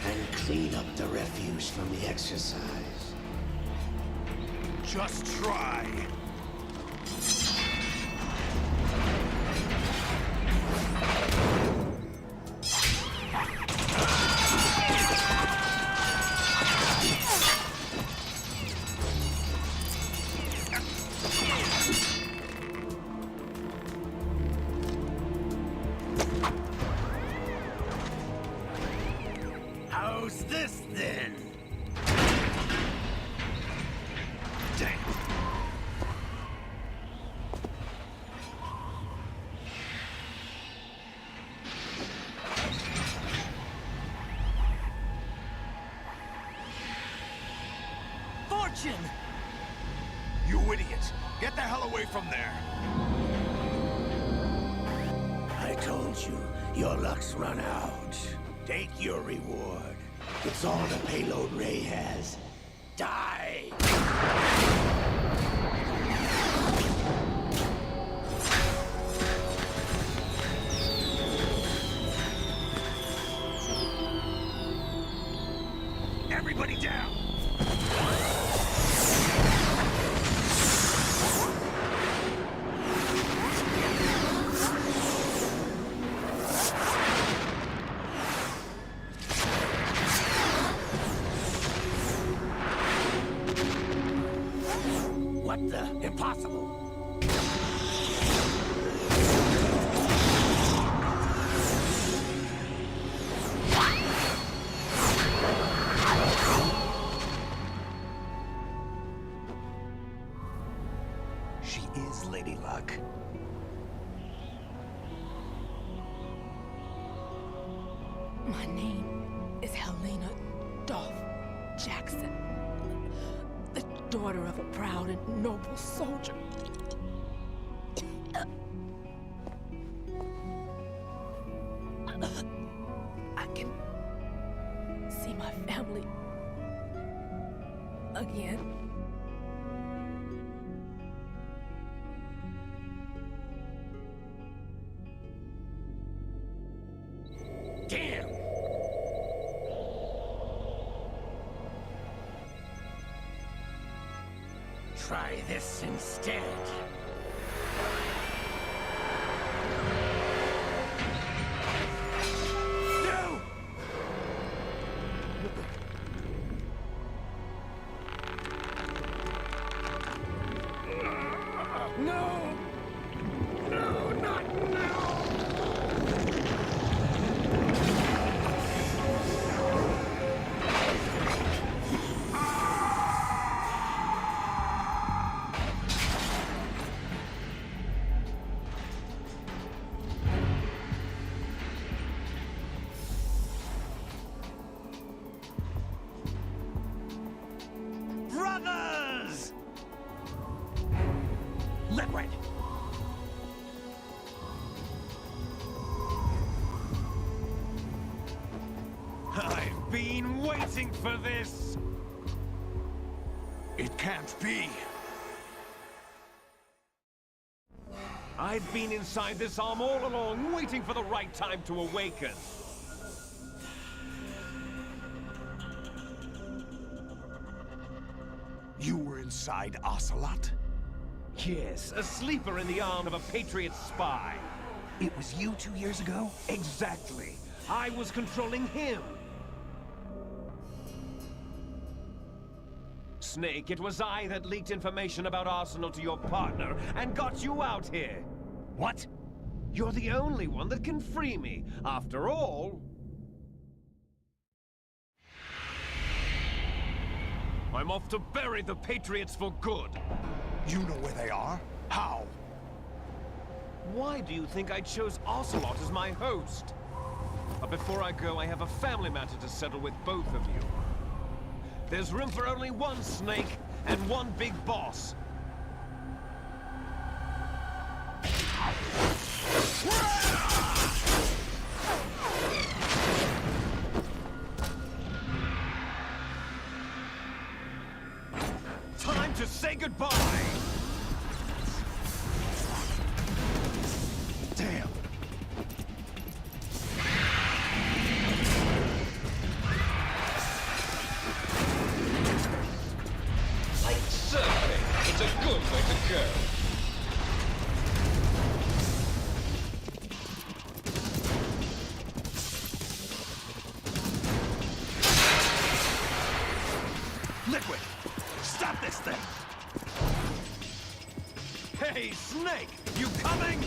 [SPEAKER 3] and clean up the refuse from the exercise.
[SPEAKER 2] Just try.
[SPEAKER 3] How's this then? Damn.
[SPEAKER 9] Fortune!
[SPEAKER 2] You idiot! Get the hell away from there!
[SPEAKER 3] I told you, your luck's run out. Take your reward. It's all the payload Ray has. Die!
[SPEAKER 2] Everybody down!
[SPEAKER 3] What the? Impossible!
[SPEAKER 12] She is Lady Luck.
[SPEAKER 13] My name is Helena Dolph Jackson, the daughter of a proud and noble soldier. I can see my family again.
[SPEAKER 3] Damn! Try this instead. No! No! No, not now!
[SPEAKER 12] Brothers! Liquid!
[SPEAKER 2] I've been waiting for this! It can't be!
[SPEAKER 15] I've been inside this arm all along, waiting for the right time to awaken.
[SPEAKER 2] inside Ocelot?
[SPEAKER 15] Yes, a sleeper in the arm of a Patriot spy.
[SPEAKER 12] It was you 2 years ago?
[SPEAKER 15] Exactly. I was controlling him. Snake, it was I that leaked information about Arsenal to your partner and got you out here.
[SPEAKER 12] What?
[SPEAKER 15] You're the only one that can free me. After all... I'm off to bury the Patriots for good.
[SPEAKER 2] You know where they are? How?
[SPEAKER 15] Why do you think I chose Ocelot as my host? But before I go, I have a family matter to settle with both of you. There's room for only one Snake and one big boss. Time to say goodbye!
[SPEAKER 2] Damn.
[SPEAKER 15] Like surfing, it's a good way to go.
[SPEAKER 12] Liquid! Stop this thing!
[SPEAKER 15] Hey, Snake! You coming?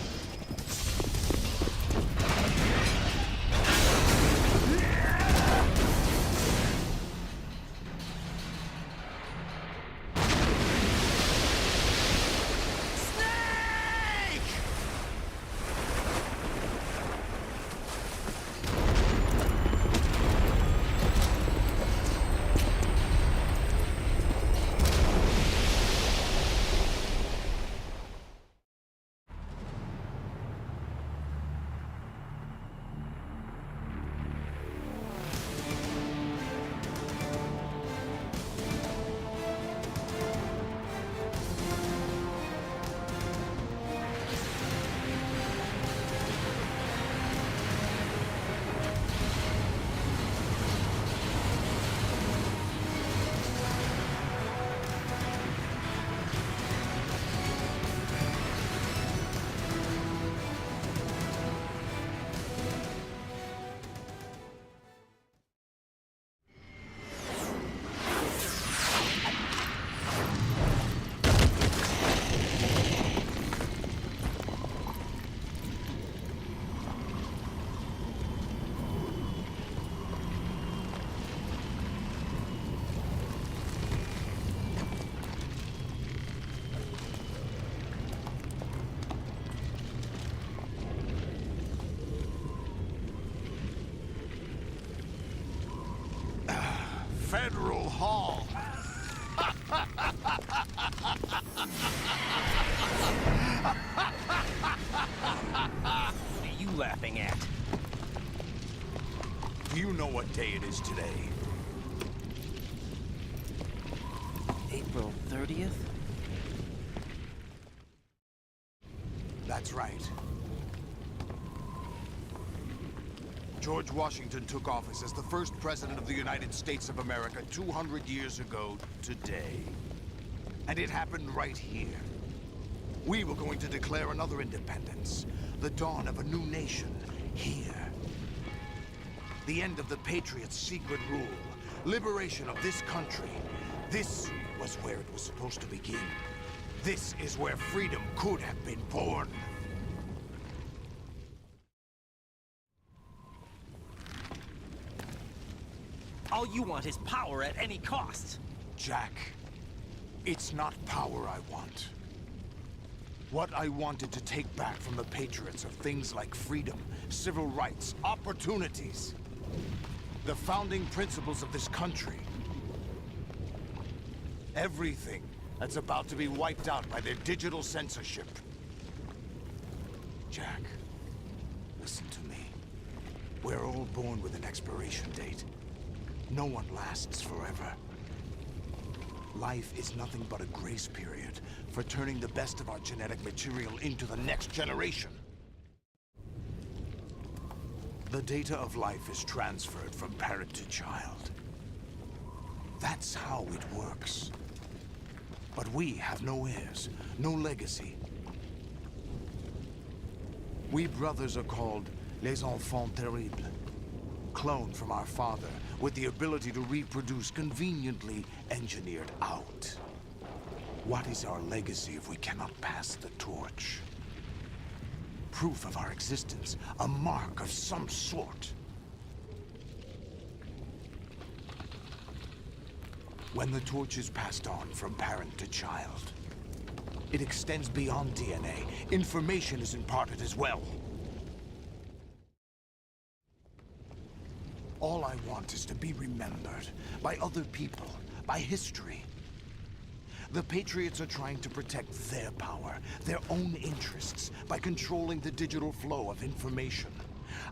[SPEAKER 2] Federal Hall.
[SPEAKER 12] What are you laughing at?
[SPEAKER 2] Do you know what day it is today?
[SPEAKER 9] April 30th?
[SPEAKER 2] That's right. George Washington took office as the first president of the United States of America 200 years ago today. And it happened right here. We were going to declare another independence, the dawn of a new nation, here. The end of the Patriots' secret rule, liberation of this country. This was where it was supposed to begin. This is where freedom could have been born.
[SPEAKER 9] All you want is power at any cost.
[SPEAKER 2] Jack, it's not power I want. What I wanted to take back from the Patriots are things like freedom, civil rights, opportunities. The founding principles of this country. Everything that's about to be wiped out by their digital censorship. Jack, listen to me. We're all born with an expiration date. No one lasts forever. Life is nothing but a grace period for turning the best of our genetic material into the next generation. The data of life is transferred from parent to child. That's how it works.
[SPEAKER 14] But we have no heirs, no legacy. We brothers are called les enfants terribles. Cloned from our father, with the ability to reproduce conveniently engineered out. What is our legacy if we cannot pass the torch? Proof of our existence, a mark of some sort. When the torch is passed on from parent to child, it extends beyond DNA. Information is imparted as well. All I want is to be remembered by other people, by history. The Patriots are trying to protect their power, their own interests, by controlling the digital flow of information.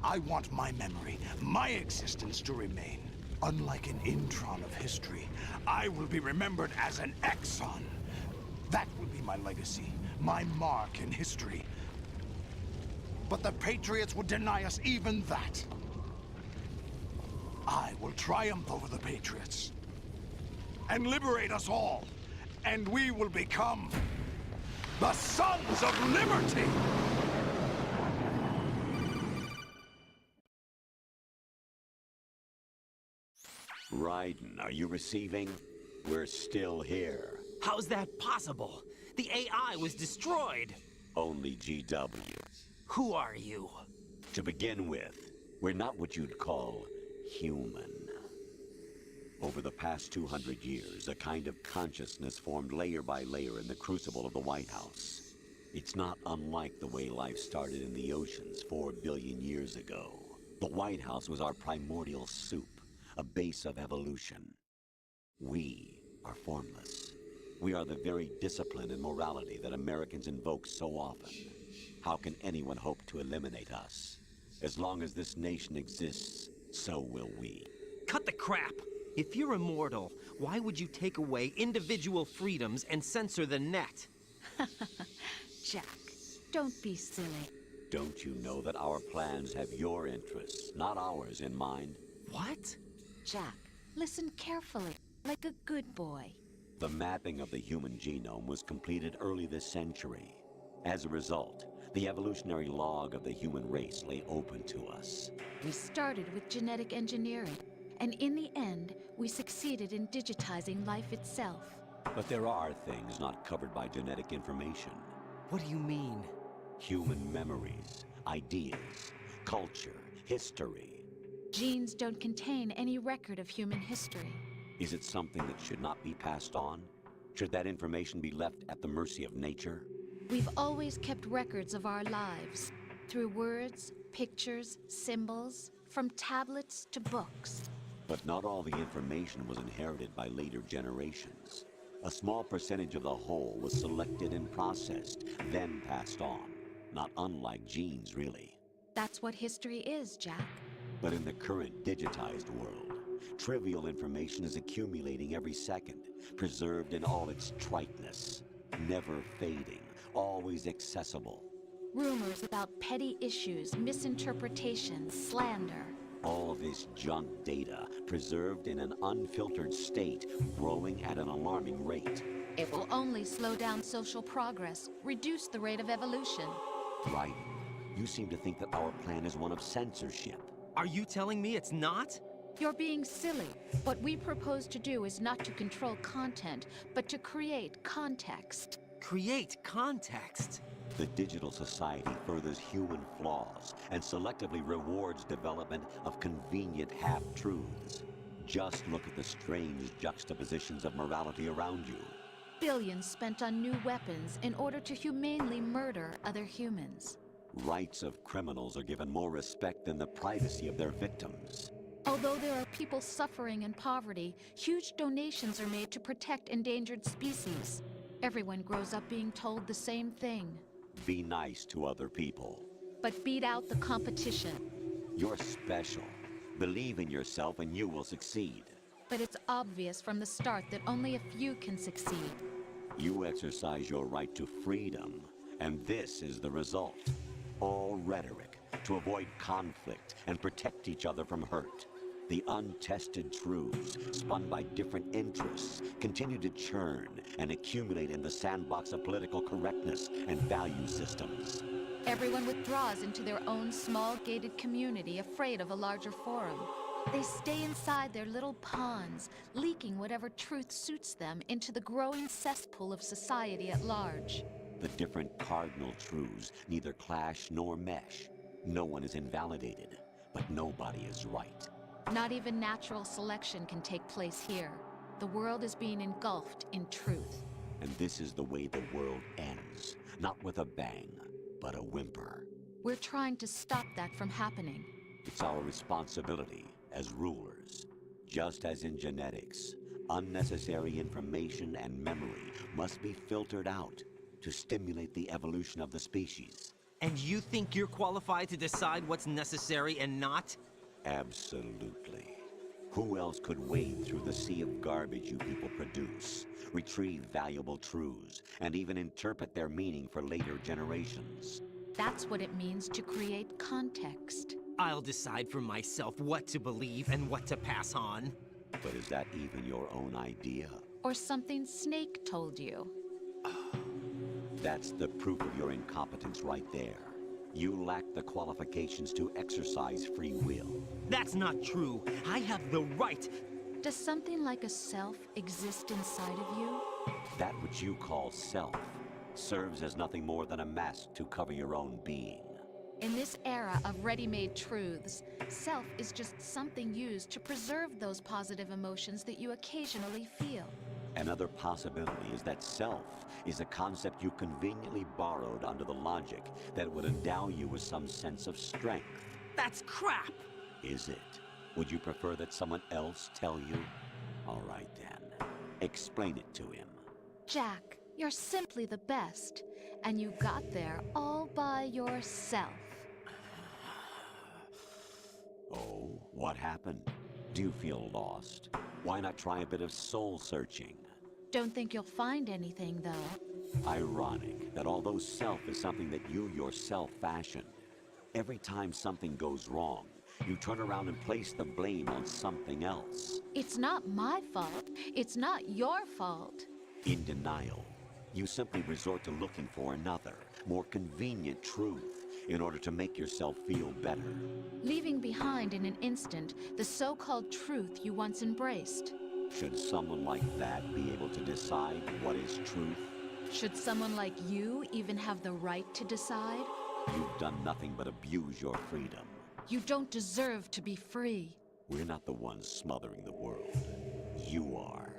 [SPEAKER 14] I want my memory, my existence to remain. Unlike an intron of history, I will be remembered as an exon. That will be my legacy, my mark in history. But the Patriots would deny us even that. I will triumph over the Patriots and liberate us all, and we will become the Sons of Liberty!
[SPEAKER 7] Raiden, are you receiving? We're still here.
[SPEAKER 9] How's that possible? The AI was destroyed.
[SPEAKER 7] Only GW.
[SPEAKER 9] Who are you?
[SPEAKER 7] To begin with, we're not what you'd call human. Over the past 200 years, a kind of consciousness formed layer by layer in the crucible of the White House. It's not unlike the way life started in the oceans 4 billion years ago. The White House was our primordial soup, a base of evolution. We are formless. We are the very discipline and morality that Americans invoke so often. How can anyone hope to eliminate us? As long as this nation exists, so will we.
[SPEAKER 9] Cut the crap! If you're immortal, why would you take away individual freedoms and censor the net?
[SPEAKER 8] Jack, don't be silly.
[SPEAKER 7] Don't you know that our plans have your interests, not ours, in mind?
[SPEAKER 9] What?
[SPEAKER 8] Jack, listen carefully, like a good boy.
[SPEAKER 7] The mapping of the human genome was completed early this century. As a result, the evolutionary log of the human race lay open to us.
[SPEAKER 8] We started with genetic engineering, and in the end, we succeeded in digitizing life itself.
[SPEAKER 7] But there are things not covered by genetic information.
[SPEAKER 9] What do you mean?
[SPEAKER 7] Human memories, ideas, culture, history.
[SPEAKER 8] Genes don't contain any record of human history.
[SPEAKER 7] Is it something that should not be passed on? Should that information be left at the mercy of nature?
[SPEAKER 8] We've always kept records of our lives, through words, pictures, symbols, from tablets to books.
[SPEAKER 7] But not all the information was inherited by later generations. A small percentage of the whole was selected and processed, then passed on. Not unlike genes, really.
[SPEAKER 8] That's what history is, Jack.
[SPEAKER 7] But in the current digitized world, trivial information is accumulating every second, preserved in all its triteness, never fading, always accessible.
[SPEAKER 8] Rumors about petty issues, misinterpretations, slander.
[SPEAKER 7] All this junk data, preserved in an unfiltered state, growing at an alarming rate.
[SPEAKER 8] It will only slow down social progress, reduce the rate of evolution.
[SPEAKER 7] Right. You seem to think that our plan is one of censorship.
[SPEAKER 9] Are you telling me it's not?
[SPEAKER 8] You're being silly. What we propose to do is not to control content, but to create context.
[SPEAKER 9] Create context?
[SPEAKER 7] The digital society furthers human flaws and selectively rewards development of convenient half-truths. Just look at the strange juxtapositions of morality around you.
[SPEAKER 8] Billions spent on new weapons in order to humanely murder other humans.
[SPEAKER 7] Rights of criminals are given more respect than the privacy of their victims.
[SPEAKER 8] Although there are people suffering in poverty, huge donations are made to protect endangered species. Everyone grows up being told the same thing.
[SPEAKER 7] Be nice to other people.
[SPEAKER 8] But beat out the competition.
[SPEAKER 7] You're special. Believe in yourself and you will succeed.
[SPEAKER 8] But it's obvious from the start that only a few can succeed.
[SPEAKER 7] You exercise your right to freedom, and this is the result. All rhetoric to avoid conflict and protect each other from hurt. The untested truths, spun by different interests, continue to churn and accumulate in the sandbox of political correctness and value systems.
[SPEAKER 8] Everyone withdraws into their own small gated community, afraid of a larger forum. They stay inside their little ponds, leaking whatever truth suits them into the growing cesspool of society at large.
[SPEAKER 7] The different cardinal truths neither clash nor mesh. No one is invalidated, but nobody is right.
[SPEAKER 8] Not even natural selection can take place here. The world is being engulfed in truth.
[SPEAKER 7] And this is the way the world ends. Not with a bang, but a whimper.
[SPEAKER 8] We're trying to stop that from happening.
[SPEAKER 7] It's our responsibility as rulers. Just as in genetics, unnecessary information and memory must be filtered out to stimulate the evolution of the species.
[SPEAKER 9] And you think you're qualified to decide what's necessary and not?
[SPEAKER 7] Absolutely. Who else could wade through the sea of garbage you people produce, retrieve valuable truths, and even interpret their meaning for later generations?
[SPEAKER 8] That's what it means to create context.
[SPEAKER 9] I'll decide for myself what to believe and what to pass on.
[SPEAKER 7] But is that even your own idea?
[SPEAKER 8] Or something Snake told you?
[SPEAKER 7] That's the proof of your incompetence right there. You lack the qualifications to exercise free will.
[SPEAKER 9] That's not true. I have the right.
[SPEAKER 8] Does something like a self exist inside of you?
[SPEAKER 7] That which you call self serves as nothing more than a mask to cover your own being.
[SPEAKER 8] In this era of ready-made truths, self is just something used to preserve those positive emotions that you occasionally feel.
[SPEAKER 7] Another possibility is that self is a concept you conveniently borrowed under the logic that would endow you with some sense of strength.
[SPEAKER 9] That's crap!
[SPEAKER 7] Is it? Would you prefer that someone else tell you? All right then. Explain it to him.
[SPEAKER 8] Jack, you're simply the best, and you got there all by yourself.
[SPEAKER 7] Oh, what happened? Do you feel lost? Why not try a bit of soul searching?
[SPEAKER 8] Don't think you'll find anything, though.
[SPEAKER 7] Ironic that although self is something that you yourself fashioned, every time something goes wrong, you turn around and place the blame on something else.
[SPEAKER 8] It's not my fault. It's not your fault.
[SPEAKER 7] In denial, you simply resort to looking for another, more convenient truth in order to make yourself feel better.
[SPEAKER 8] Leaving behind in an instant the so-called truth you once embraced.
[SPEAKER 7] Should someone like that be able to decide what is truth?
[SPEAKER 8] Should someone like you even have the right to decide?
[SPEAKER 7] You've done nothing but abuse your freedom.
[SPEAKER 8] You don't deserve to be free.
[SPEAKER 7] We're not the ones smothering the world. You are.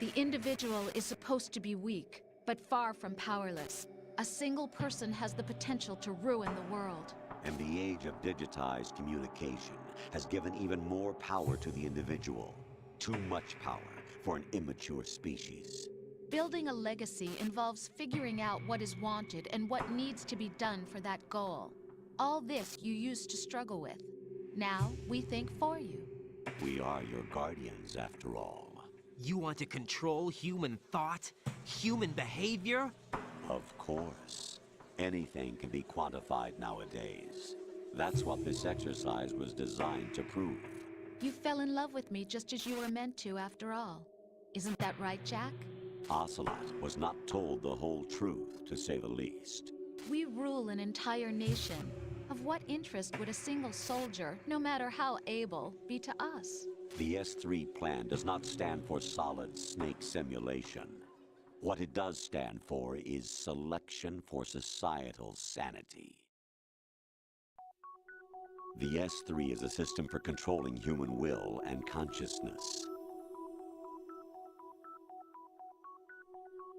[SPEAKER 8] The individual is supposed to be weak, but far from powerless. A single person has the potential to ruin the world.
[SPEAKER 7] And the age of digitized communication has given even more power to the individual. Too much power for an immature species.
[SPEAKER 8] Building a legacy involves figuring out what is wanted and what needs to be done for that goal. All this you used to struggle with. Now, we think for you.
[SPEAKER 7] We are your guardians, after all.
[SPEAKER 9] You want to control human thought? Human behavior?
[SPEAKER 7] Of course. Anything can be quantified nowadays. That's what this exercise was designed to prove.
[SPEAKER 8] You fell in love with me just as you were meant to, after all. Isn't that right, Jack?
[SPEAKER 7] Ocelot was not told the whole truth, to say the least.
[SPEAKER 8] We rule an entire nation. Of what interest would a single soldier, no matter how able, be to us?
[SPEAKER 7] The S3 plan does not stand for solid snake simulation. What it does stand for is selection for societal sanity. The S3 is a system for controlling human will and consciousness.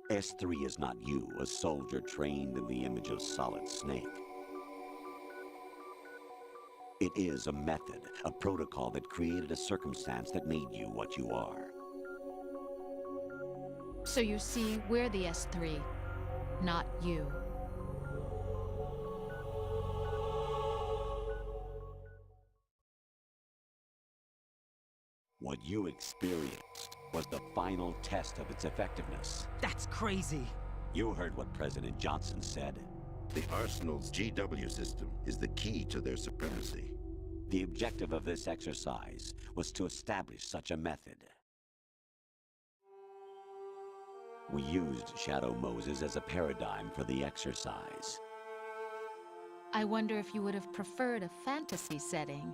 [SPEAKER 7] S3 is not you, a soldier trained in the image of Solid Snake. It is a method, a protocol that created a circumstance that made you what you are.
[SPEAKER 8] So you see, we're the S3, not you.
[SPEAKER 7] What you experienced was the final test of its effectiveness.
[SPEAKER 9] That's crazy.
[SPEAKER 7] You heard what President Johnson said.
[SPEAKER 16] The Arsenal's GW system is the key to their supremacy.
[SPEAKER 7] The objective of this exercise was to establish such a method. We used Shadow Moses as a paradigm for the exercise.
[SPEAKER 8] I wonder if you would have preferred a fantasy setting.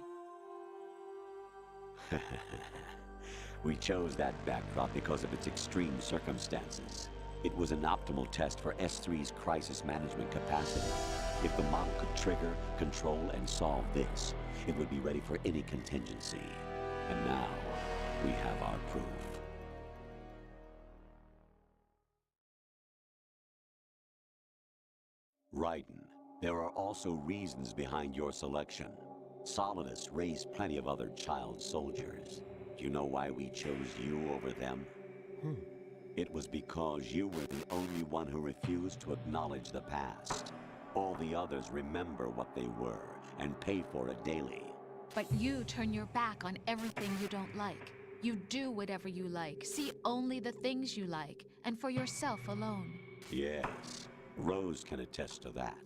[SPEAKER 7] We chose that backdrop because of its extreme circumstances. It was an optimal test for S3's crisis management capacity. If the model could trigger, control, and solve this, it would be ready for any contingency. And now, we have our proof. Raiden, there are also reasons behind your selection. Solidus raised plenty of other child soldiers. Do you know why we chose you over them? It was because you were the only one who refused to acknowledge the past. All the others remember what they were and pay for it daily.
[SPEAKER 8] But you turn your back on everything you don't like. You do whatever you like, see only the things you like, and for yourself alone.
[SPEAKER 7] Yes, Rose can attest to that.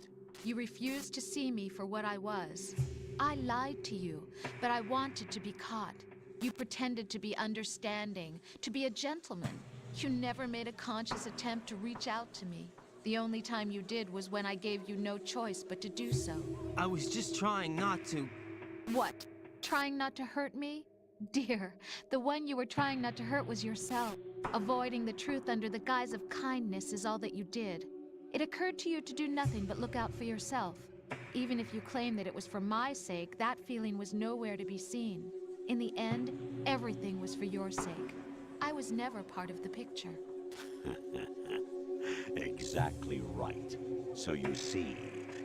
[SPEAKER 8] You refused to see me for what I was. I lied to you, but I wanted to be caught. You pretended to be understanding, to be a gentleman. You never made a conscious attempt to reach out to me. The only time you did was when I gave you no choice but to do so.
[SPEAKER 9] I was just trying not to...
[SPEAKER 8] What? Trying not to hurt me? Dear, the one you were trying not to hurt was yourself. Avoiding the truth under the guise of kindness is all that you did. It occurred to you to do nothing but look out for yourself. Even if you claim that it was for my sake, that feeling was nowhere to be seen. In the end, everything was for your sake. I was never part of the picture.
[SPEAKER 7] Exactly right. So you see,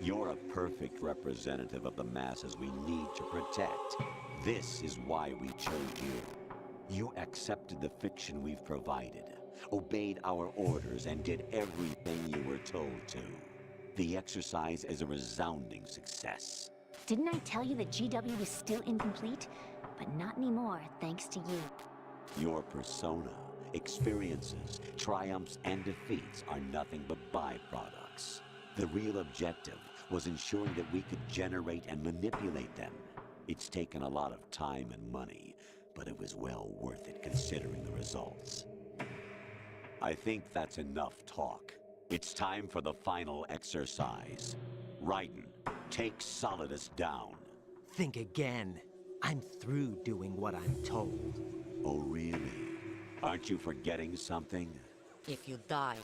[SPEAKER 7] you're a perfect representative of the masses we need to protect. This is why we chose you. You accepted the fiction we've provided, obeyed our orders, and did everything you were told to. The exercise is a resounding success.
[SPEAKER 16] Didn't I tell you that GW was still incomplete? But not anymore, thanks to you.
[SPEAKER 7] Your persona, experiences, triumphs, and defeats are nothing but byproducts. The real objective was ensuring that we could generate and manipulate them. It's taken a lot of time and money, but it was well worth it considering the results. I think that's enough talk. It's time for the final exercise. Raiden, take Solidus down.
[SPEAKER 9] Think again. I'm through doing what I'm told.
[SPEAKER 7] Oh, really? Aren't you forgetting something?
[SPEAKER 5] If you die,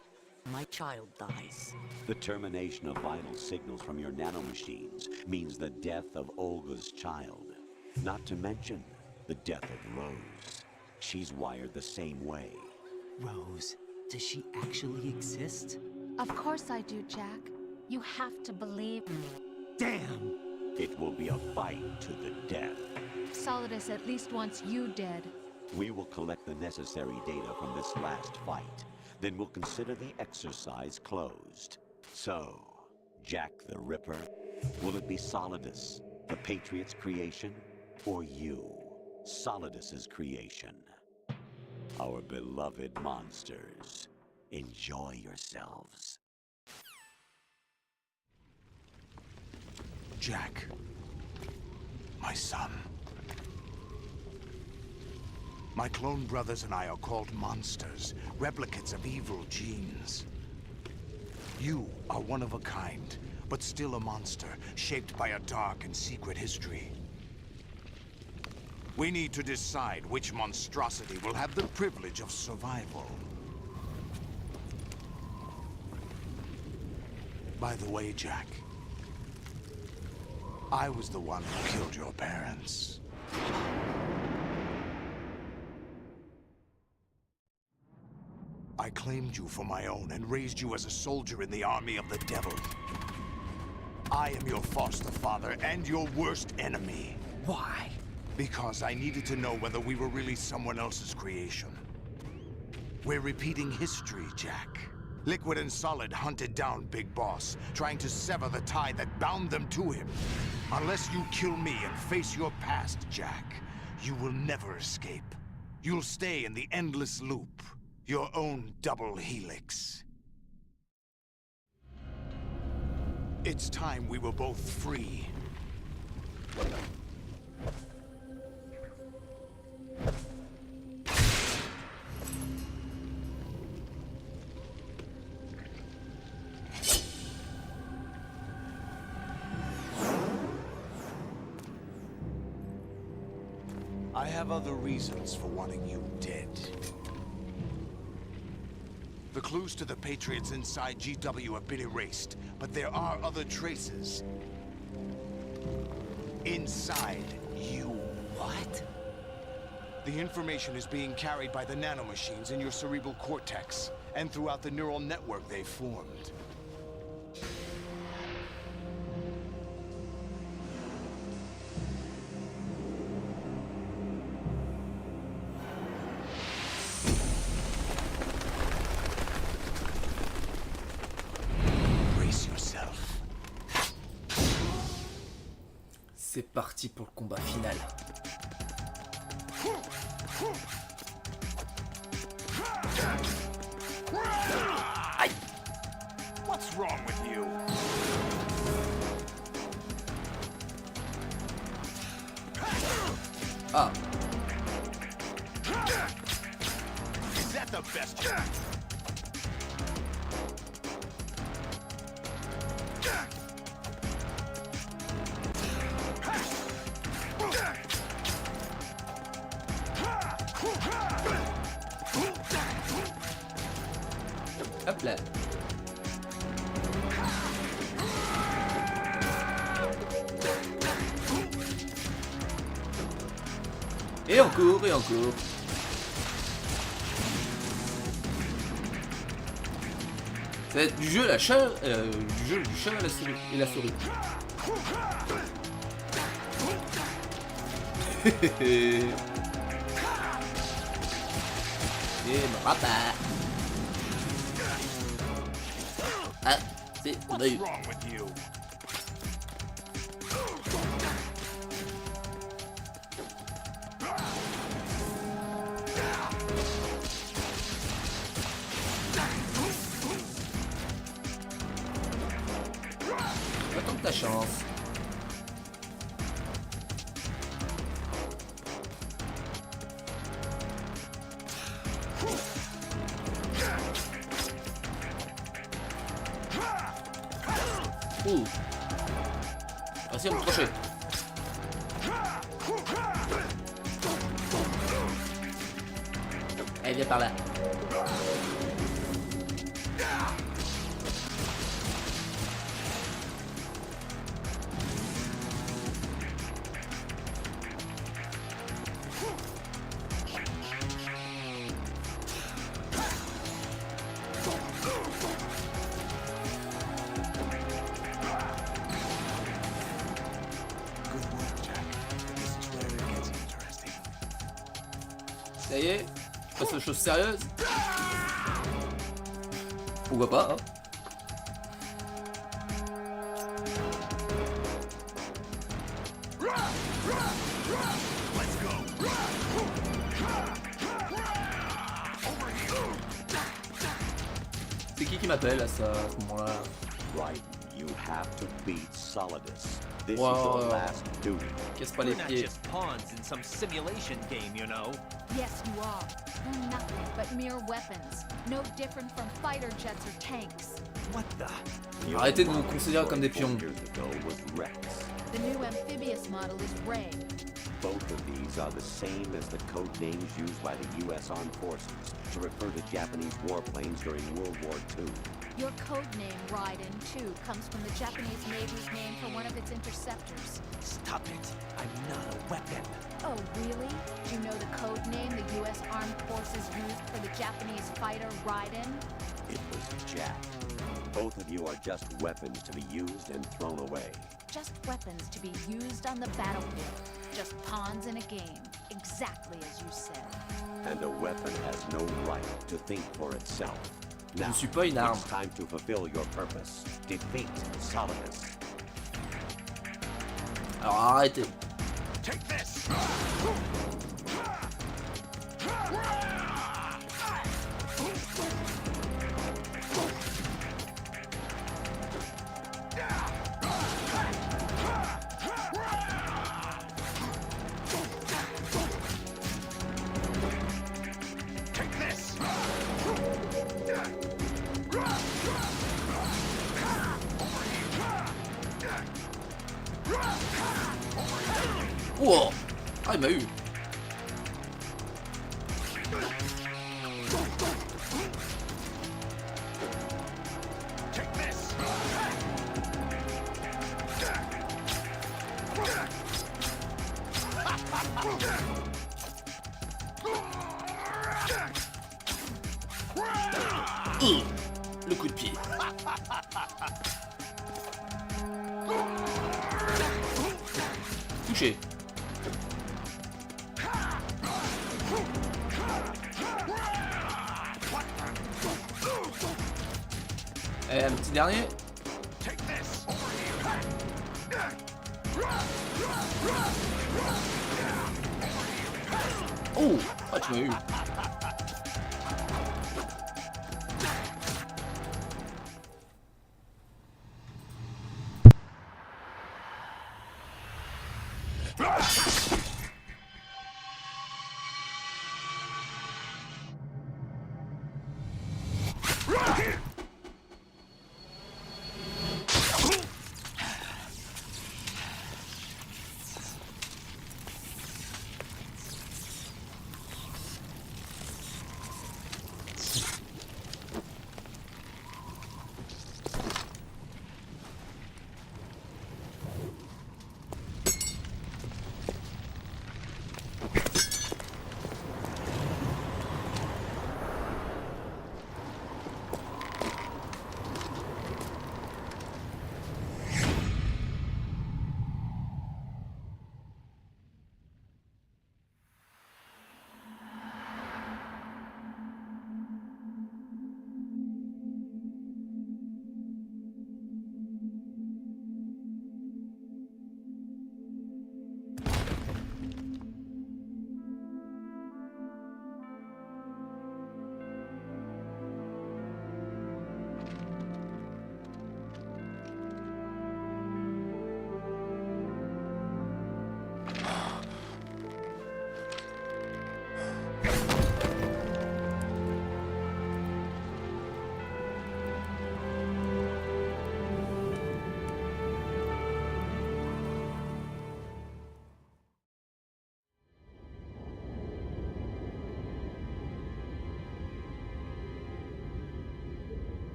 [SPEAKER 5] my child dies.
[SPEAKER 7] The termination of vital signals from your nanomachines means the death of Olga's child. Not to mention the death of Rose. She's wired the same way.
[SPEAKER 9] Rose, does she actually exist?
[SPEAKER 8] Of course I do, Jack. You have to believe me.
[SPEAKER 9] Damn!
[SPEAKER 7] It will be a fight to the death.
[SPEAKER 8] Solidus at least wants you dead.
[SPEAKER 7] We will collect the necessary data from this last fight. Then we'll consider the exercise closed. So, Jack the Ripper, will it be Solidus, the Patriot's creation, or you, Solidus's creation? Our beloved monsters, enjoy yourselves.
[SPEAKER 14] Jack, my son. My clone brothers and I are called monsters, replicates of evil genes. You are one of a kind, but still a monster, shaped by a dark and secret history. We need to decide which monstrosity will have the privilege of survival. By the way, Jack, I was the one who killed your parents. I claimed you for my own and raised you as a soldier in the army of the devil. I am your foster father and your worst enemy.
[SPEAKER 9] Why?
[SPEAKER 14] Because I needed to know whether we were really someone else's creation. We're repeating history, Jack. Liquid and Solid hunted down Big Boss, trying to sever the tie that bound them to him. Unless you kill me and face your past, Jack, you will never escape. You'll stay in the endless loop. Your own double helix. It's time we were both free.
[SPEAKER 2] have other reasons for wanting you dead. The clues to the Patriots inside GW have been erased, but there are other traces. Inside you.
[SPEAKER 9] What?
[SPEAKER 2] The information is being carried by the nanomachines in your cerebral cortex, and throughout the neural network they formed. Brace yourself.
[SPEAKER 1] C'est parti pour le combat final. Aïe.
[SPEAKER 12] What's wrong with you?
[SPEAKER 1] Ah.
[SPEAKER 12] Is that the best?
[SPEAKER 1] Hop là. Et encore, et encore. Ça va être du jeu, du chat à la souris, et la souris. Et mon papa. Ah, c'est... on a eu. Attends ta chance. Ouh. Vas-y, on me crochet. Allez, viens par là. Ça y est, on passe aux choses sérieuses. Pourquoi pas, hein. C'est qui m'appelle à ce moment-là?
[SPEAKER 7] Right, you have to beat Solidus. This
[SPEAKER 1] Wow.
[SPEAKER 7] is your last duty.
[SPEAKER 1] Casse pas les
[SPEAKER 9] We're not
[SPEAKER 1] pieds.
[SPEAKER 9] just pawns in some simulation game, you know.
[SPEAKER 8] Yes, you are. You're nothing but mere weapons. No different from fighter jets or tanks.
[SPEAKER 9] What the?
[SPEAKER 1] Arrêtez de nous considérer comme des pions.
[SPEAKER 7] Years ago was Rex.
[SPEAKER 8] The new amphibious model is Ray.
[SPEAKER 7] Both of these are the same as the code names used by the U.S. Armed Forces to refer to Japanese warplanes during World War II.
[SPEAKER 8] Your code name, Raiden, too, comes from the Japanese Navy's name for one of its interceptors.
[SPEAKER 9] Stop it. I'm not a weapon.
[SPEAKER 8] Oh, really? Do you know the code name the U.S. Armed Forces used for the Japanese fighter Raiden?
[SPEAKER 7] It was Jack. Both of you are just weapons to be used and thrown away.
[SPEAKER 8] Just weapons to be used on the battlefield. Just pawns in a game. Exactly as you said.
[SPEAKER 7] And a weapon has no right to think for itself.
[SPEAKER 1] Je
[SPEAKER 7] Now,
[SPEAKER 1] ne suis pas une arme.
[SPEAKER 7] it's time to fulfill your purpose. Defeat Solidus.
[SPEAKER 1] Alors arrêtez.
[SPEAKER 12] Take this! Take this!
[SPEAKER 1] Wow. Ah, il m'a eu. Le coup de pied. Touché. Et un petit dernier. Oh, ah, tu m'as eu.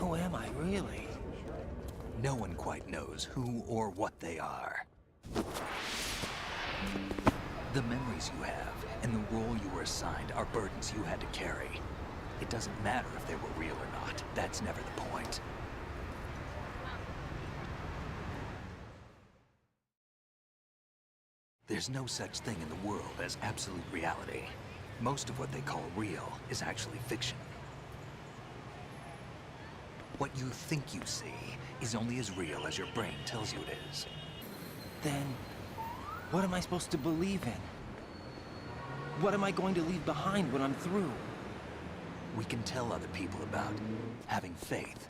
[SPEAKER 12] Who am I, really? No one quite knows who or what they are. The memories you have and the role you were assigned are burdens you had to carry. It doesn't matter if they were real or not. That's never the point. There's no such thing in the world as absolute reality. Most of what they call real is actually fiction. What you think you see is only as real as your brain tells you it is.
[SPEAKER 9] Then, what am I supposed to believe in? What am I going to leave behind when I'm through?
[SPEAKER 12] We can tell other people about having faith.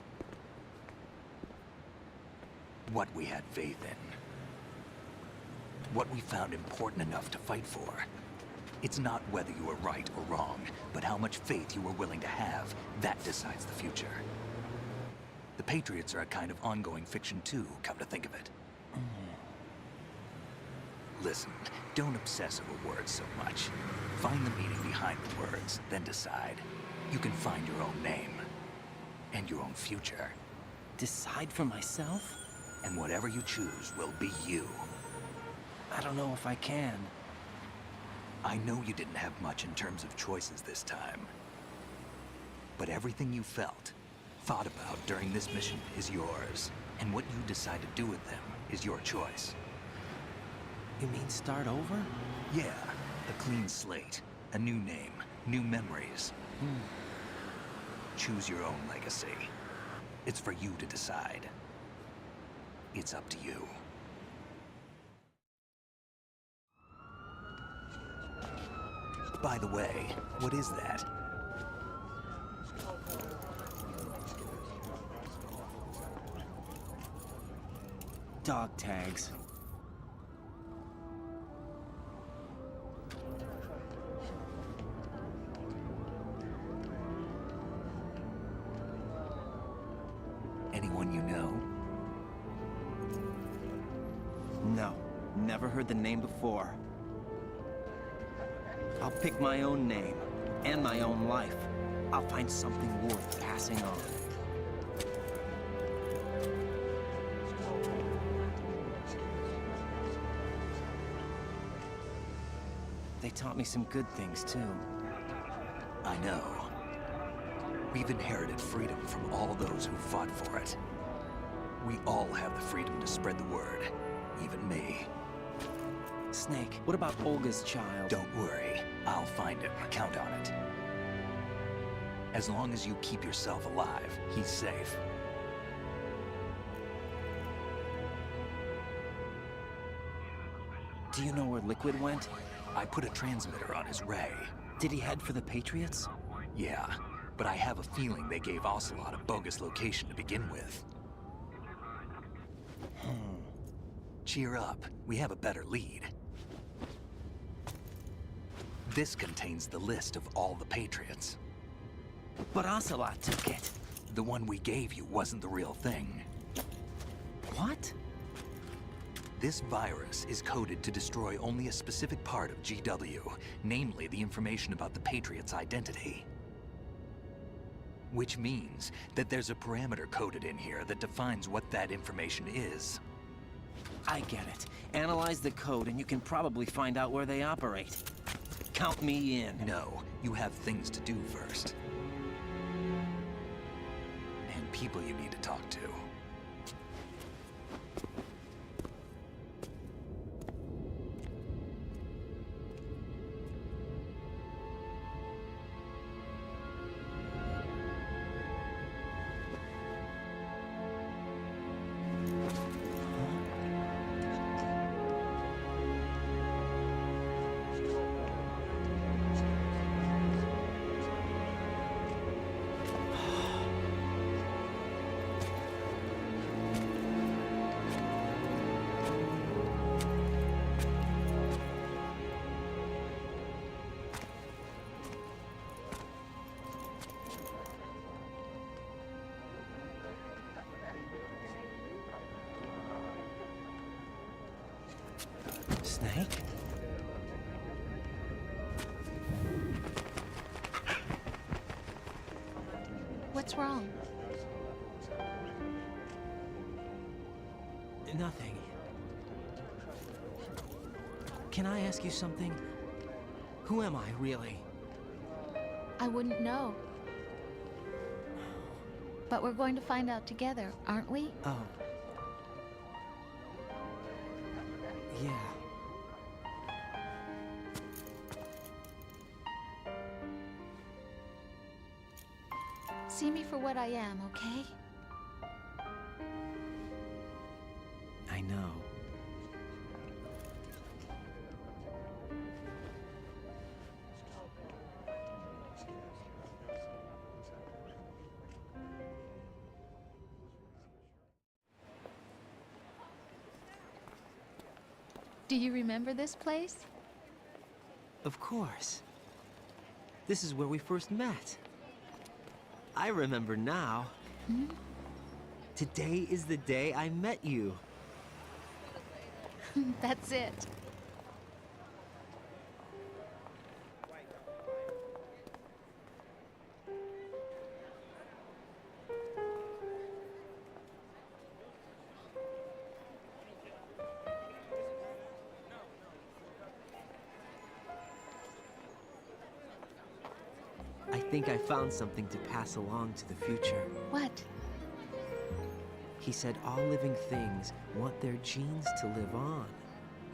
[SPEAKER 12] What we had faith in. What we found important enough to fight for. It's not whether you were right or wrong, but how much faith you were willing to have. That decides the future. The Patriots are a kind of ongoing fiction too, come to think of it. Listen, don't obsess over words so much. Find the meaning behind the words, then decide. You can find your own name. And your own future.
[SPEAKER 9] Decide for myself?
[SPEAKER 12] And whatever you choose will be you.
[SPEAKER 9] I don't know if I can.
[SPEAKER 12] I know you didn't have much in terms of choices this time. But everything you felt, thought about during this mission is yours. And what you decide to do with them is your choice.
[SPEAKER 9] You mean start over?
[SPEAKER 12] Yeah, a clean slate, a new name, new memories. Choose your own legacy. It's for you to decide. It's up to you. By the way, what is that?
[SPEAKER 9] Dog tags.
[SPEAKER 12] Anyone you know?
[SPEAKER 9] No, never heard the name before. I'll pick my own name, and my own life. I'll find something worth passing on. They taught me some good things, too.
[SPEAKER 12] I know. We've inherited freedom from all those who fought for it. We all have the freedom to spread the word, even me.
[SPEAKER 9] Snake, what about Olga's child?
[SPEAKER 12] Don't worry, I'll find him. Count on it. As long as you keep yourself alive, he's safe.
[SPEAKER 9] Do you know where Liquid went?
[SPEAKER 12] I put a transmitter on his ray.
[SPEAKER 9] Did he head for the Patriots?
[SPEAKER 12] Yeah, but I have a feeling they gave Ocelot a bogus location to begin with. Cheer up, we have a better lead. This contains the list of all the Patriots.
[SPEAKER 9] But Ocelot took it.
[SPEAKER 12] The one we gave you wasn't the real thing.
[SPEAKER 9] What?
[SPEAKER 12] This virus is coded to destroy only a specific part of GW, namely the information about the Patriots' identity. Which means that there's a parameter coded in here that defines what that information is.
[SPEAKER 9] I get it. Analyze the code and you can probably find out where they operate. Count me in.
[SPEAKER 12] No, you have things to do first. And people you need to talk to.
[SPEAKER 9] Snake?
[SPEAKER 8] What's wrong?
[SPEAKER 9] Nothing. Can I ask you something? Who am I, really?
[SPEAKER 8] I wouldn't know. But we're going to find out together, aren't we?
[SPEAKER 9] Oh. Yeah.
[SPEAKER 8] See me for what I am, okay?
[SPEAKER 9] I know.
[SPEAKER 8] Do you remember this place?
[SPEAKER 9] Of course. This is where we first met. I remember now.
[SPEAKER 8] Hmm?
[SPEAKER 9] Today is the day I met you.
[SPEAKER 8] That's it.
[SPEAKER 9] think I found something to pass along to the future.
[SPEAKER 8] What?
[SPEAKER 9] He said all living things want their genes to live on.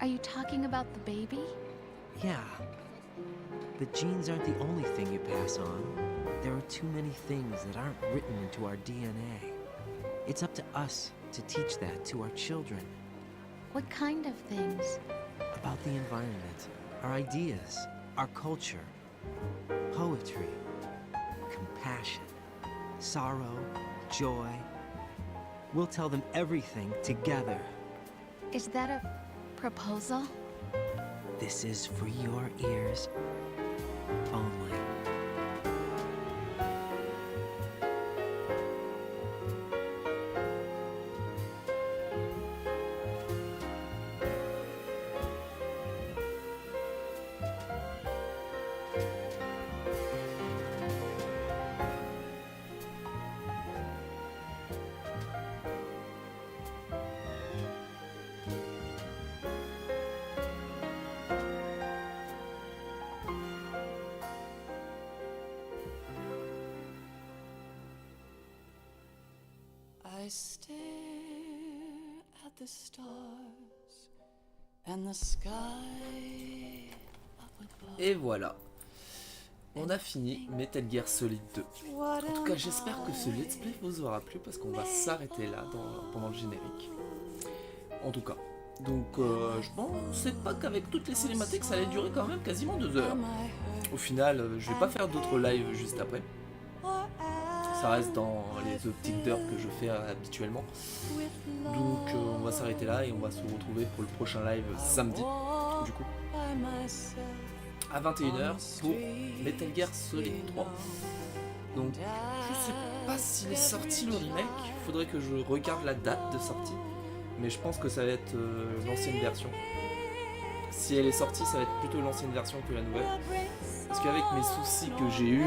[SPEAKER 8] Are you talking about the baby?
[SPEAKER 9] Yeah. But genes aren't the only thing you pass on. There are too many things that aren't written into our DNA. It's up to us to teach that to our children.
[SPEAKER 8] What kind of things?
[SPEAKER 9] About the environment, our ideas, our culture, poetry, compassion, sorrow, joy. We'll tell them everything together.
[SPEAKER 8] Is that a proposal?
[SPEAKER 9] This is for your ears only.
[SPEAKER 17] I stare at the stars and the sky up above.
[SPEAKER 1] Et voilà, on a fini Metal Gear Solid 2. En tout cas, j'espère que ce let's play vous aura plu parce qu'on va s'arrêter là pendant le générique. En tout cas, donc je pensais pas qu'avec toutes les cinématiques ça allait durer quand même quasiment 2 heures. Au final, je vais pas faire d'autres lives juste après. Ça reste dans les optiques d'heures que je fais habituellement. Donc on va s'arrêter là et on va se retrouver pour le prochain live samedi, du coup, à 21h pour Metal Gear Solid 3. Donc je sais pas s'il est sorti le remake, il faudrait que je regarde la date de sortie. Mais je pense que ça va être l'ancienne version. Si elle est sortie, ça va être plutôt l'ancienne version que la nouvelle. Parce qu'avec mes soucis que j'ai eu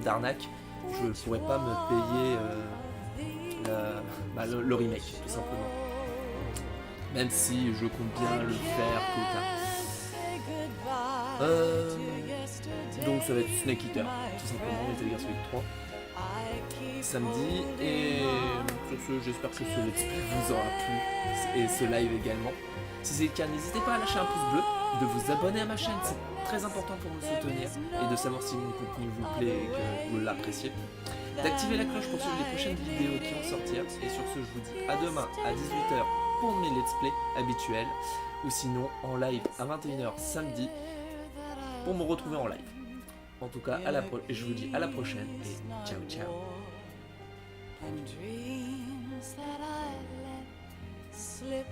[SPEAKER 1] d'arnaque, je ne pourrais pas me payer le remake, tout simplement. Même si je compte bien le faire tôt ou tard. Donc ça va être Snake Eater, tout simplement, Metal Gear Solid 3. Samedi, et sur ce, j'espère que ce let's play vous aura plu, et ce live également. Si c'est le cas, n'hésitez pas à lâcher un pouce bleu, de vous abonner à ma chaîne, c'est très important pour me soutenir, et de savoir si mon contenu vous plaît et que vous l'appréciez. D'activer la cloche pour suivre les prochaines vidéos qui vont sortir, et sur ce, je vous dis à demain à 18h pour mes let's play habituels, ou sinon en live à 21h samedi pour me retrouver en live. En tout cas, je vous dis à la prochaine et ciao ciao.
[SPEAKER 17] And dreams that I let slip